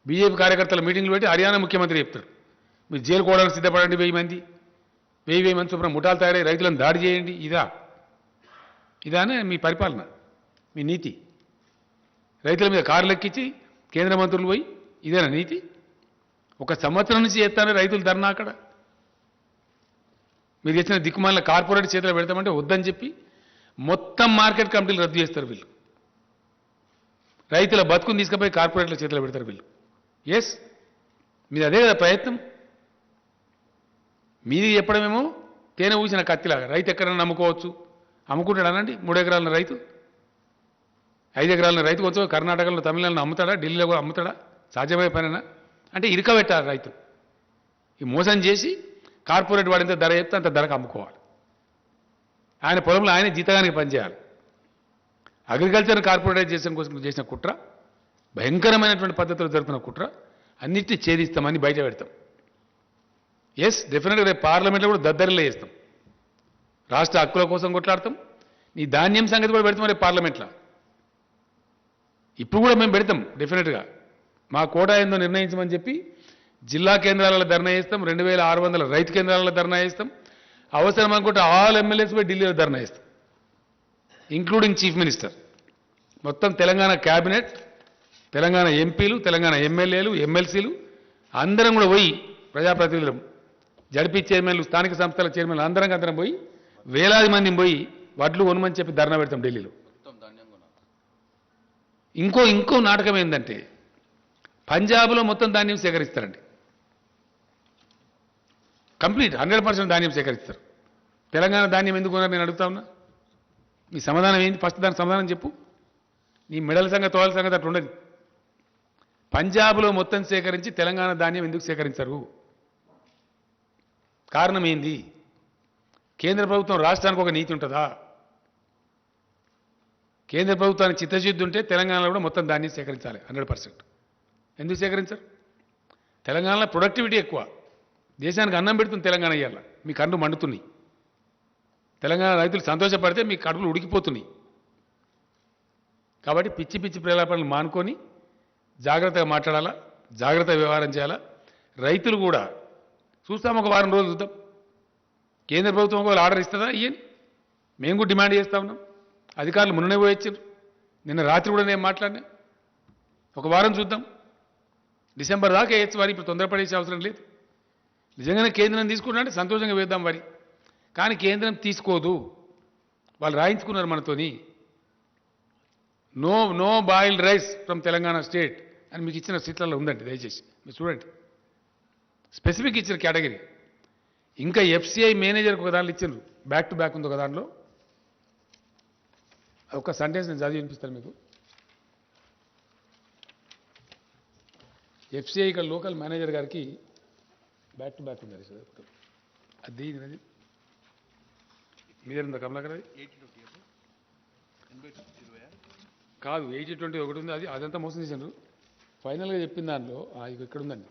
బీజేపీ కార్యకర్తల మీటింగ్లు పెట్టి హర్యానా ముఖ్యమంత్రి చెప్తాడు, మీరు జైలు కోవడానికి సిద్ధపడండి, 1000 మంది 1000 మంది చొప్పున ముఠాలు తయారై రైతులను దాడి చేయండి. ఇదానే మీ పరిపాలన, మీ నీతి? రైతుల మీద కారులు ఎక్కించి కేంద్ర మంత్రులు పోయి ఇదేనా నీతి? 1 సంవత్సరం నుంచి చేస్తానే రైతులు ధర్నా అక్కడ. మీరు తెచ్చిన దిక్కుమాలిన కార్పొరేట్ చేతిలో పెడతామంటే వద్దని చెప్పి మొత్తం మార్కెట్ కమిటీలు రద్దు చేస్తారు వీళ్ళు. రైతుల బతుకుని తీసుకుపోయి కార్పొరేట్ల చేతిలో పెడతారు వీళ్ళు. ఎస్, మీది అదే కదా ప్రయత్నం. మీది చెప్పడమేమో తేనె ఊసిన కత్తిలాగా రైతు ఎక్కడైనా నమ్ముకోవచ్చు. అమ్ముకుంటాడు అనండి. 3 ఎకరాల రైతు 5 ఎకరాల రైతు కొంచెం కర్ణాటకలో తమిళనాడులో అమ్ముతాడా, ఢిల్లీలో కూడా అమ్ముతాడా? సాధ్యమయ్యే పనేనా? అంటే ఇరకబెట్టాలి రైతు. ఈ మోసం చేసి కార్పొరేట్ వాడు ఎంత ధర చెప్తే అంత ధరకు అమ్ముకోవాలి. ఆయన పొలంలో ఆయన జీతగానికి పనిచేయాలి. అగ్రికల్చర్ కార్పొరేటైజేషన్ కోసం చేసిన కుట్ర, భయంకరమైనటువంటి పద్ధతిలో జరుగుతున్న కుట్ర, అన్నిటినీ ఛేదిస్తామని బయట పెడతాం. ఎస్, డెఫినెట్గా రేపు పార్లమెంట్లో కూడా దద్దరిలో చేస్తాం. రాష్ట్ర హక్కుల కోసం కొట్లాడతాం. నీ ధాన్యం సంగతి కూడా పెడతాం రేపు పార్లమెంట్లో. ఇప్పుడు కూడా మేము పెడతాం డెఫినెట్గా. మా కోటా ఏందో నిర్ణయించమని చెప్పి జిల్లా కేంద్రాలలో ధర్నా చేస్తాం. 2600 రైతు కేంద్రాలలో ధర్నా చేస్తాం. అవసరం అనుకుంటే ఆల్ ఎమ్మెల్యేస్ పోయి ఢిల్లీలో ధర్నా చేస్తాం, ఇంక్లూడింగ్ చీఫ్ మినిస్టర్. మొత్తం తెలంగాణ క్యాబినెట్, తెలంగాణ ఎంపీలు, తెలంగాణ ఎమ్మెల్యేలు, ఎమ్మెల్సీలు అందరం కూడా పోయి, ప్రజాప్రతినిధులు, జడ్పీ చైర్మన్లు, స్థానిక సంస్థల చైర్మన్లు అందరం పోయి వేలాది మందిని పోయి వడ్లు కొనమని చెప్పి ధర్నా పెడతాం ఢిల్లీలో. ఇంకో నాటకం ఏంటంటే పంజాబ్లో మొత్తం ధాన్యం సేకరిస్తారండి. కంప్లీట్ 100% ధాన్యం సేకరిస్తారు. తెలంగాణ ధాన్యం ఎందుకు కొన్నారు నేను అడుగుతా ఉన్నా. మీ సమాధానం ఏంటి? ఫస్ట్ దానికి సమాధానం చెప్పు. నీ మెడల సంగతి, తోల సంగతి అట్లా ఉండదు. పంజాబ్లో మొత్తం సేకరించి తెలంగాణ ధాన్యం ఎందుకు సేకరించరు? కారణం ఏంది? కేంద్ర ప్రభుత్వం రాష్ట్రానికి ఒక నీతి ఉంటుందా? కేంద్ర ప్రభుత్వానికి చిత్తశుద్ధి ఉంటే తెలంగాణలో కూడా మొత్తం ధాన్యం సేకరించాలి 100%. ఎందుకు సేకరించరు? తెలంగాణలో ప్రొడక్టివిటీ ఎక్కువ. దేశానికి అన్నం పెడుతుంది తెలంగాణ. ఇయ్యాల మీ కళ్ళు మండుతున్నాయి. తెలంగాణ రైతులు సంతోషపడితే మీ కడుపులు ఉడికిపోతున్నాయి. కాబట్టి పిచ్చి పిచ్చి ప్రేలాపనలు మానుకొని జాగ్రత్తగా మాట్లాడాలా, జాగ్రత్తగా వ్యవహారం చేయాలా. రైతులు కూడా చూస్తాం, ఒక వారం రోజులు చూద్దాం. కేంద్ర ప్రభుత్వం ఒకవేళ ఆర్డర్ ఇస్తుందా ఇయ్యని మేము కూడా డిమాండ్ చేస్తా ఉన్నాం. అధికారులు మొన్ననే పోయొచ్చారు. నిన్న రాత్రి కూడా నేను మాట్లాడినా. ఒక వారం చూద్దాం. డిసెంబర్ దాకా వేయచ్చు వారి. ఇప్పుడు తొందరపడేసే అవసరం లేదు. నిజంగానే కేంద్రం తీసుకుంటే సంతోషంగా వేద్దాం వారి. కానీ కేంద్రం తీసుకోదు. వాళ్ళు రాయించుకున్నారు మనతోని. No boiled rice from Telangana state అని మీకు ఇచ్చిన సీట్లలో ఉందండి. దయచేసి మీరు చూడండి. స్పెసిఫిక్ ఇచ్చిన కేటగిరీ. ఇంకా ఎఫ్సిఐ మేనేజర్కి ఒక దాంట్లో ఇచ్చారు. బ్యాక్ టు బ్యాక్ ఉంది ఒక దాంట్లో. ఒక సెంటెన్స్ నేను చదివి వినిపిస్తాను మీకు. ఎఫ్సిఐ ఇక్కడ లోకల్ మేనేజర్ గారికి బ్యాక్ టు బ్యాక్ ఉంది. అది మీ దగ్గర ఉందా కమలాకర్? అది కాదు, 80-20 ఒకటి ఉంది. అదంతా మోసం చేశారు. ఫైనల్గా చెప్పిన దానిలో ఇక్కడ ఉందండి.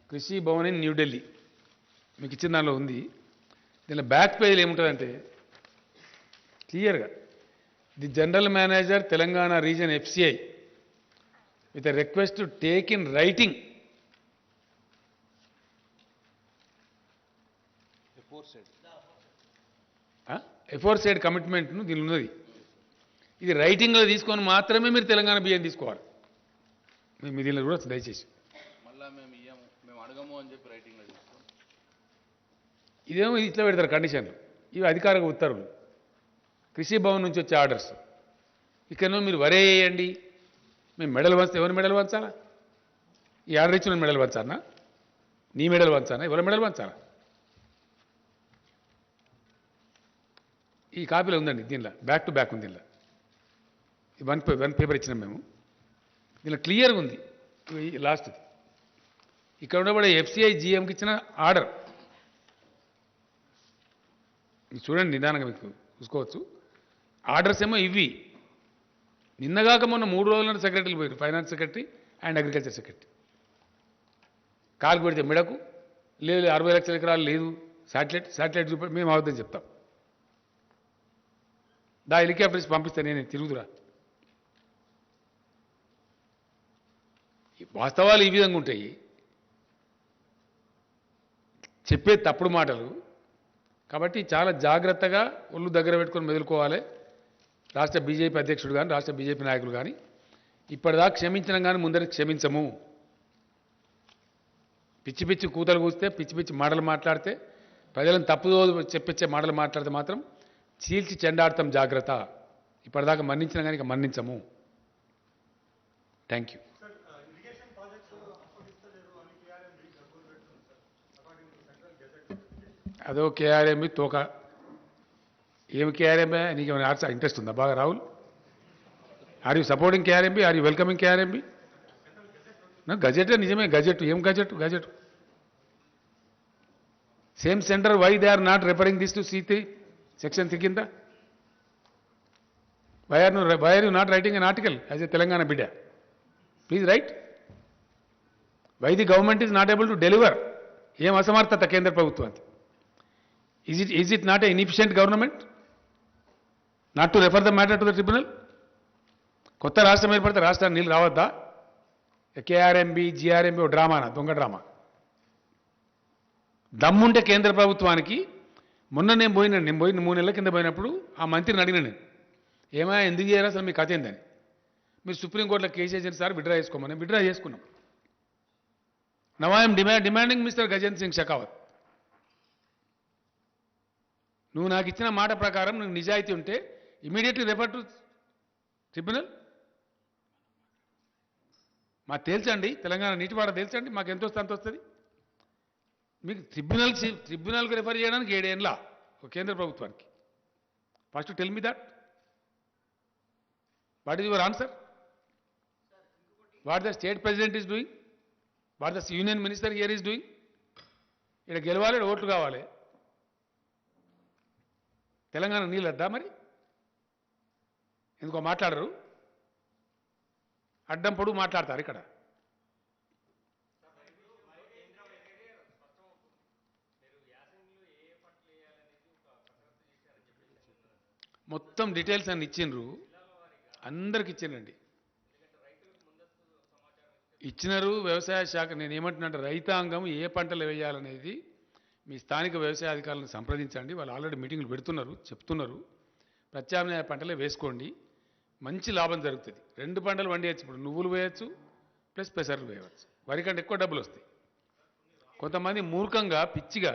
కృషి భవన్ ఇన్ న్యూఢిల్లీ మీకు ఇచ్చిన దానిలో ఉంది. దీనిలో బ్యాక్ పేజీలు ఏముంటుందంటే క్లియర్గా the general manager Telangana region FCI with a request to take in writing aforesaid కమిట్మెంట్ను దీని ఉన్నది. ఇది రైటింగ్లో తీసుకొని మాత్రమే మీరు తెలంగాణ బియ్యం తీసుకోవాలి. మీ దీనిలో కూడా దయచేసి ఇదేమో ఇట్లా పెడతారు కండిషన్లు. ఇవి అధికారిక ఉత్తర్వులు, కృషి భవన్ నుంచి వచ్చే ఆర్డర్స్. ఇక్కడనో మీరు వరేయండి, మేము మెడల్ వంచితే ఎవరి మెడల్ వంచాలా? ఈ ఆర్డర్ ఇచ్చిన మెడల్ వంచానా? నీ మెడల్ వంచానా? ఎవరి మెడల్ వంచాలా? ఈ కాపీలో ఉందండి. దీనిలో బ్యాక్ టు బ్యాక్ ఉంది. దీనిలో వన్ పేపర్ ఇచ్చినాం మేము. దీనిలో క్లియర్గా ఉంది. లాస్ట్ది ఇక్కడ ఉండబడే ఎఫ్సిఐ జిఎంకి ఇచ్చిన ఆర్డర్ చూడండి. నిదానంగా మీకు చూసుకోవచ్చు. ఆర్డర్స్ ఏమో ఇవి. నిన్నగాక మొన్న 3 రోజుల సెక్రటరీలు పోయారు. Finance secretary and agriculture secretary. కాలు పెడితే మిడకు లేదు, 60 లక్షల ఎకరాలు లేదు, శాటిలైట్ చూపి మేము అవద్దని చెప్తాం. హెలికాప్టర్స్ పంపిస్తే నేను తిరుగుతురా. వాస్తవాలు ఈ విధంగా ఉంటాయి. చెప్పే తప్పుడు మాటలు. కాబట్టి చాలా జాగ్రత్తగా ఒళ్ళు దగ్గర పెట్టుకొని మెదులుకోవాలి. రాష్ట్ర బీజేపీ అధ్యక్షుడు కానీ, రాష్ట్ర బీజేపీ నాయకులు కానీ ఇప్పటిదాకా క్షమించడం కానీ ముందరికి క్షమించము. పిచ్చి పిచ్చి కూతలు కూస్తే పిచ్చి పిచ్చి మాటలు మాట్లాడితే ప్రజలను తప్పుదో చెప్పించే మాటలు మాట్లాడితే మాత్రం చీల్చి చెండాడతాం జాగ్రత్త. ఇప్పటిదాకా మన్నించినా కానీ ఇక మన్నించము. Thank you. అదో కేఆర్ఎంబి తోక. ఏమి కేఆర్ఎంబి? నీకు ఏమైనా ఇంట్రెస్ట్ ఉందా బాగా Rahul? Are you supporting KRMB? Are you welcoming KRMB? Gazette నిజమే. గజెట్ ఏం gazette? Gazette same centre. Why they are not referring this to C3 section 3 కింద? Why are you not writing an article as a Telangana బిడ్డ? Please write. Why the government is not able to deliver? ఏం అసమర్థత కేంద్ర ప్రభుత్వానికి? Is it not a inefficient government not to refer the matter to the tribunal? కొత్త రాష్ట్రం ఏర్పడితే రాష్ట్రానికి నీళ్ళు రావద్దా? కేఆర్ఎంబి జిఆర్ఎంబి ఓ డ్రామానా? దొంగ డ్రామా. దమ్ముంటే కేంద్ర ప్రభుత్వానికి మొన్న నేను పోయిన 3 నెలల కింద పోయినప్పుడు ఆ మంత్రిని అడిగిన నేను, ఏమైనా ఎందుకు చేయరు అసలు మీ కథ ఏందని? మీరు సుప్రీంకోర్టులో కేసు వేసిన సార్ విడ్రా చేసుకోమని. విడ్రా చేసుకున్నాం. Now I'm demanding mister Gajendra Singh Shekhawat, నువ్వు నాకు ఇచ్చిన మాట ప్రకారం నువ్వు నిజాయితీ ఉంటే ఇమీడియట్లీ రెఫర్ టు ట్రిబ్యునల్. మాకు తేల్చండి, తెలంగాణ నీటివాడ తేల్చండి, మాకు ఎంత వస్తే అంత వస్తుంది. మీకు ట్రిబ్యునల్కి రెఫర్ చేయడానికి 7 ఏళ్ళ కేంద్ర ప్రభుత్వానికి. First tell me that. What is your answer? What the state president is doing? What the union minister here is doing? ఇక్కడ గెలవాలి, ఓట్లు కావాలి. తెలంగాణ నీళ్ళు వద్దా మరి? ఎందుకో మాట్లాడరు, అడ్డం పొడుగు మాట్లాడతారు ఇక్కడ. మొత్తం డీటెయిల్స్ అన్ని ఇచ్చిండ్రు, అందరికి ఇచ్చిండండి. ఇచ్చినారు. వ్యవసాయ శాఖ నేను ఏమంటున్నా, రైతాంగం ఏ పంటలు వేయాలనేది మీ స్థానిక వ్యవసాయ అధికారులను సంప్రదించండి. వాళ్ళు ఆల్రెడీ మీటింగ్లు పెడుతున్నారు, చెప్తున్నారు. ప్రత్యామ్నాయ పంటలే వేసుకోండి, మంచి లాభం జరుగుతుంది. 2 పంటలు వండియచ్చు. ఇప్పుడు నువ్వులు వేయచ్చు ప్లస్ పెసర్లు వేయవచ్చు. వరి కంటే ఎక్కువ డబ్బులు వస్తాయి. కొంతమంది మూర్ఖంగా పిచ్చిగా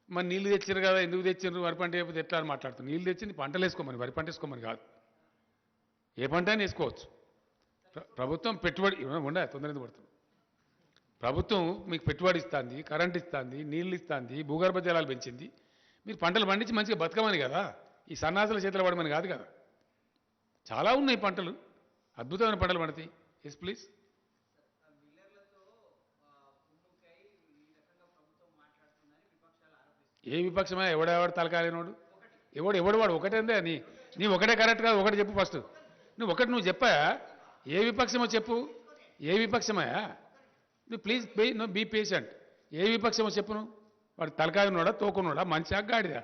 మరి నీళ్ళు తెచ్చారు కదా, ఎందుకు తెచ్చారు, వరి పంట అయిపోతే ఎట్లా అని మాట్లాడుతుంది. నీళ్ళు తెచ్చింది పంటలు వేసుకోమని, వరి పంట వేసుకోమని కాదు. ఏ పంట అయినా వేసుకోవచ్చు. ప్రభుత్వం పెట్టుబడి ఉండే తొందరగా పడుతుంది. ప్రభుత్వం మీకు పెట్టుబడి ఇస్తుంది, కరెంట్ ఇస్తుంది, నీళ్ళు ఇస్తుంది, భూగర్భ జలాలు పెంచింది. మీరు పంటలు పండించి మంచిగా బతకమని కదా, ఈ సన్నాసుల చేతులు పడమని కాదు కదా. చాలా ఉన్నాయి పంటలు, అద్భుతమైన పంటలు పడతాయి. Yes please. ఏ విపక్షమా? ఎవడెవడు తలకాలేనోడు? ఎవడు వాడు ఒకటేందే. నీ ఒకటే కరెక్ట్ కాదు. ఒకటి చెప్పు ఫస్ట్. నువ్వు చెప్పా. ఏ విపక్షమో చెప్పు. ఏ విపక్షమయా? నువ్వు ప్లీజ్ బీ పేషెంట్. ఏ విపక్షమో చెప్పును. వాడు తలకాయనోడా, తోకునోడా, మంచిగా గాడిదా?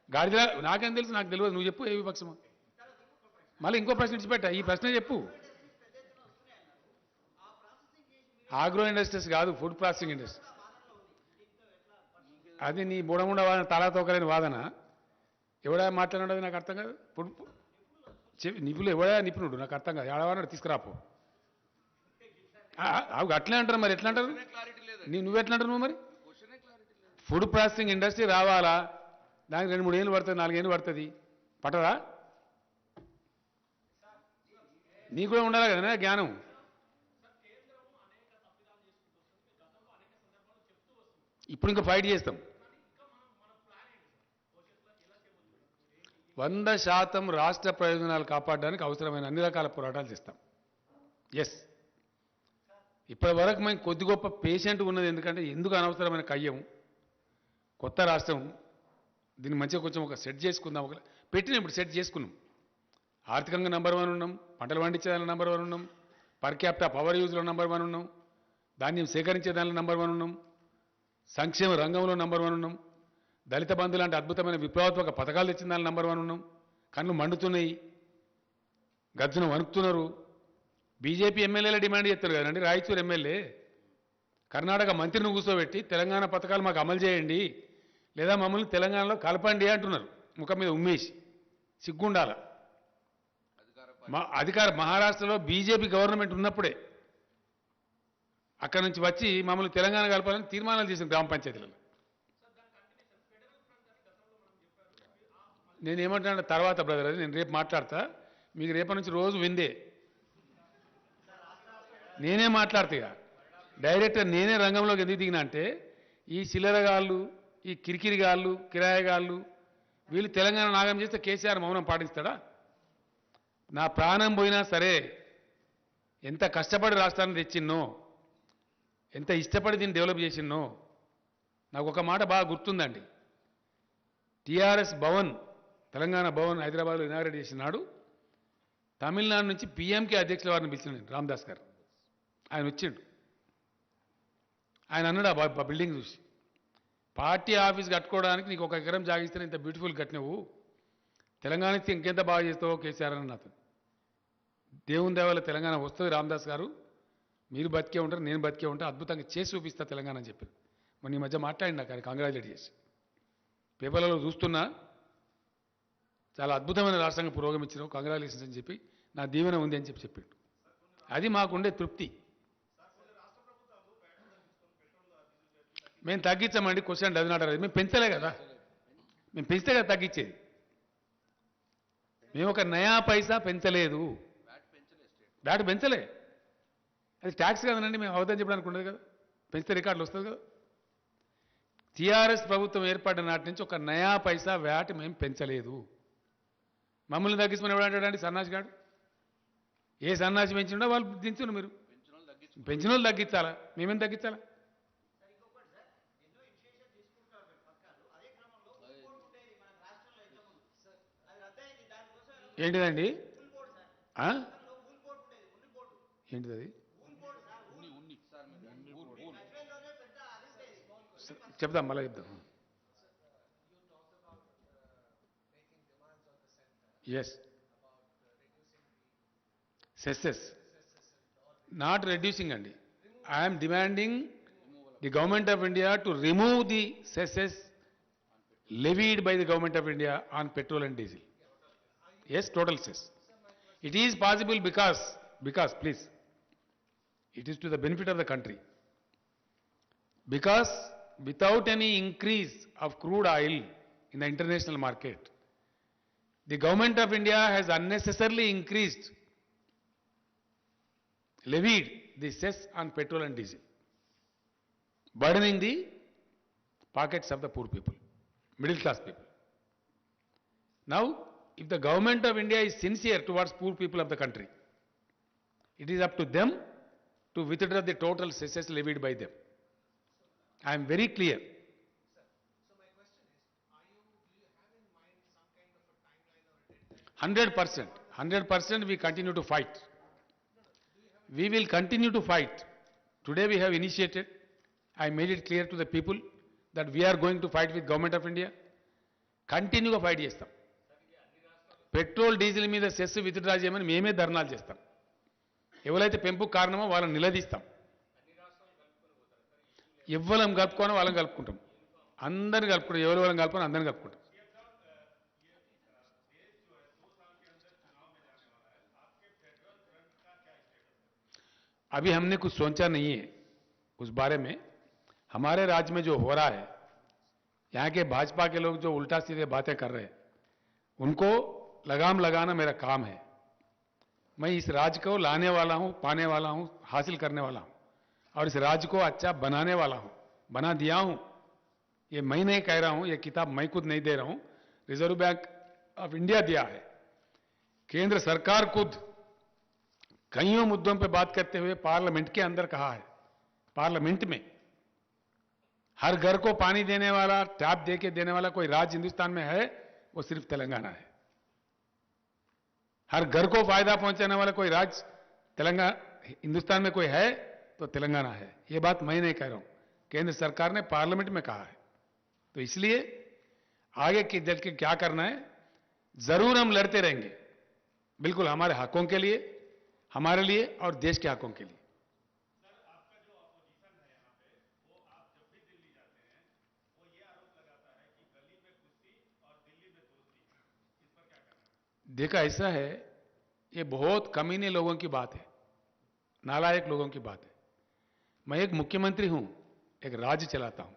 గాడిదా నాకేం తెలుసు? నాకు తెలియదు. నువ్వు చెప్పు ఏ విపక్షమో. మళ్ళీ ఇంకో ప్రశ్న ఇచ్చిపెట్టా. ఈ ప్రశ్న చెప్పు. ఆగ్రో ఇండస్ట్రీస్ కాదు, ఫుడ్ ప్రాసెసింగ్ ఇండస్ట్రీ. అది నీ బుడముండ వాదన, తలా తోకలేని వాదన. ఎవడా మాట్లాడినది నాకు అర్థం కాదు. నిపుణులు ఎవడా నిపుణుడు నాకు అర్థం కాదు. ఎవడవాడు తీసుకురాపో. అట్లే అంటారు మరి. ఎట్లా అంటారు? నువ్వెట్లా అంటారు? నువ్వు మరి ఫుడ్ ప్రాసెసింగ్ ఇండస్ట్రీ రావాలా? దానికి 2-3 ఏళ్ళు పడుతుంది, 4 ఏళ్ళు పడుతుంది. పట్టదా? నీకు కూడా ఉండాలి కదా జ్ఞానం. ఇప్పుడు ఇంకా ఫైట్ చేస్తాం. 100% రాష్ట్ర ప్రయోజనాలు కాపాడడానికి అవసరమైన అన్ని రకాల పోరాటాలు చేస్తాం. ఎస్. ఇప్పటి వరకు మేము కొద్ది గొప్ప పేషెంట్ ఉన్నది. ఎందుకు అనవసరమైన కయ్యం? కొత్త రాష్ట్రం, దీన్ని మంచిగా కొంచెం ఒక సెట్ చేసుకుందాం. ఇప్పుడు సెట్ చేసుకున్నాం. ఆర్థికంగా నంబర్ 1 ఉన్నాం, పంటలు పండించేదానిలో నంబర్ 1 ఉన్నాం, పర్ క్యాపిటా పవర్ యూజ్లో నంబర్ 1 ఉన్నాం, ధాన్యం సేకరించే దానిలో నంబర్ 1 ఉన్నాం, సంక్షేమ రంగంలో నంబర్ 1 ఉన్నాం, దళిత బంధు లాంటి అద్భుతమైన విప్లవాత్మక పథకాలు తెచ్చిన దానిలో నంబర్ 1 ఉన్నాం. కళ్ళు మండుతున్నాయి, గజ్జున వణుకుతున్నారు. బీజేపీ ఎమ్మెల్యేలే డిమాండ్ చేస్తారు కదండి. రాయచూరు ఎమ్మెల్యే కర్ణాటక మంత్రిని కూర్చోబెట్టి తెలంగాణ పథకాలు మాకు అమలు చేయండి, లేదా మమ్మల్ని తెలంగాణలో కలపండి అంటున్నారు. ముఖం మీద ఉమ్మేసి. సిగ్గుండాల. మహారాష్ట్రలో బీజేపీ గవర్నమెంట్ ఉన్నప్పుడే అక్కడి నుంచి వచ్చి మమ్మల్ని తెలంగాణ కలపాలని తీర్మానాలు చేసిన గ్రామ పంచాయతీలలో. నేను ఏమంటున్నా తర్వాత బ్రదర్, అది నేను రేపు మాట్లాడతా. మీకు రేపటి నుంచి రోజు విందే, నేనే మాట్లాడతా. ఇక డైరెక్ట్గా నేనే రంగంలోకి ఎందుకు దిగినా అంటే, ఈ చిల్లరగాళ్ళు, ఈ కిరికిరిగాళ్ళు, కిరాయగాళ్ళు వీళ్ళు తెలంగాణ నాగం చేస్తే కేసీఆర్ మౌనం పాటిస్తాడా? నా ప్రాణం పోయినా సరే, ఎంత కష్టపడి రాష్ట్రాన్ని తెచ్చిన్నో, ఎంత ఇష్టపడి దీన్ని డెవలప్ చేసిన్నో. నాకు ఒక మాట బాగా గుర్తుందండి. టీఆర్ఎస్ భవన్, తెలంగాణ భవన్ హైదరాబాద్లో ఇనాగ్రేట్ చేసినాడు. తమిళనాడు నుంచి పీఎంకే అధ్యక్షుల వారిని పిలిచినాడు రామదాస్ గారు. ఆయన వచ్చిండు. ఆయన అన్నాడు ఆ బిల్డింగ్ చూసి, పార్టీ ఆఫీస్ కట్టుకోవడానికి నీకు 1 ఎకరం జాగిస్తే ఇంత బ్యూటిఫుల్ కట్టినవు, తెలంగాణ ఇస్తే ఇంకెంత బాగా చేస్తావో కేసీఆర్ అని అతను. దేవుని దేవాల తెలంగాణ వస్తుంది రామదాస్ గారు, మీరు బతికే ఉంటారు, నేను బతికే ఉంటా, అద్భుతంగా చేసి చూపిస్తా తెలంగాణ అని చెప్పారు. మొన్న ఈ మధ్య మాట్లాడినా కానీ కంగ్రాచులేట్ చేసి, పేపర్లలో చూస్తున్నా, చాలా అద్భుతమైన రాష్ట్రంగా పురోగమించినావు, కంగ్రాచులేషన్స్ అని చెప్పి, నా దీవెన ఉంది అని చెప్పాడు. అది మాకుండే తృప్తి. మేము తగ్గించామండి, క్వశ్చన్ అది నాట్. మేము పెంచలే కదా, మేము పెంచితే కదా తగ్గించేది. మేము ఒక నయా పైసా పెంచలేదు, వ్యాట్ పెంచలే. అది ట్యాక్స్ కదనండి, మేము అవదని చెప్పడానికి ఉండదు కదా, పెంచితే రికార్డులు వస్తుంది కదా. టీఆర్ఎస్ ప్రభుత్వం ఏర్పడిన నాటి నుంచి ఒక నయా పైసా వ్యాట్ మేము పెంచలేదు. మమ్మల్ని తగ్గించమని ఎవడంటాడండి సన్నాసి గాడు? ఏ సన్నాసి పెంచిండో వాళ్ళు దించును. మీరు పెంచిన వాళ్ళు తగ్గించాలా, మేమేం తగ్గించాలా? ఏంటిదండి? ఏంటిది అది? చెప్దాం, మళ్ళీ చెప్దాం. ఎస్, సెస్సెస్ నాట్ రెడ్యూసింగ్ అండి. I'm demanding the government of India to remove the cesses levied by the government of India on petrol and diesel. Yes, total cess. It is possible because please, it is to the benefit of the country. Because without any increase of crude oil in the international market, the government of India has unnecessarily levied the cess on petrol and diesel, burdening the pockets of the poor people, middle class people. Now, if the government of India is sincere towards poor people of the country, it is up to them to withdraw the total cesses levied by them. I am very clear. So my question is, do you have in mind some kind of a timeline or a deadline? 100% we continue to fight. We will continue to fight. Today we have initiated, I made it clear to the people that we are going to fight with government of India. Continue to fight చేస్తాం. Petrol diesel మీద cess withdraw చేయమని మేమే ధర్నాలు చేస్తాం. ఎవరైతే పెంపుకు కారణమో వాళ్ళని నిలదీస్తాం. ఎవ్వరం కలుపుకోనో వాళ్ళని కలుపుకుంటాం. అందరిని కలుపుకుంటాం. ఎవరు వాళ్ళని కలుపుకొని అందరిని కలుపుకుంటాం. अभी हमने कुछ सोचा नहीं है उस बारे में. हमारे राज्य में जो हो रहा है, यहाँ के भाजपा के लोग जो उल्टा सीधे बातें कर रहे हैं, उनको लगाम लगाना मेरा काम है. मैं इस राज्य को लाने वाला हूं, पाने वाला हूं, हासिल करने वाला हूं और इस राज्य को अच्छा बनाने वाला हूं, बना दिया हूं. ये मैं नहीं कह रहा हूं, ये किताब मैं खुद नहीं दे रहा हूं, रिजर्व बैंक ऑफ इंडिया दिया है. केंद्र सरकार खुद कईयों मुद्दों पर बात करते हुए पार्लियामेंट के अंदर कहा है. पार्लियामेंट में हर घर को पानी देने वाला, टैप देके देने वाला कोई राज्य हिंदुस्तान में है, वो सिर्फ तेलंगाना है. हर घर को फायदा पहुंचाने वाला कोई राज्य तेलंगाना हिंदुस्तान में कोई है तो तेलंगाना है. ये बात मैं नहीं कह रहा हूं, केंद्र सरकार ने पार्लियामेंट में कहा है. तो इसलिए आगे के चल के क्या करना है, जरूर हम लड़ते रहेंगे, बिल्कुल हमारे हकों के लिए, हमारे लिए और देश के हकों के लिए. देखा ऐसा है, ये बहुत कमीने लोगों की बात है, नालायक लोगों की बात है. मैं एक मुख्यमंत्री हूं, एक राज्य चलाता हूं।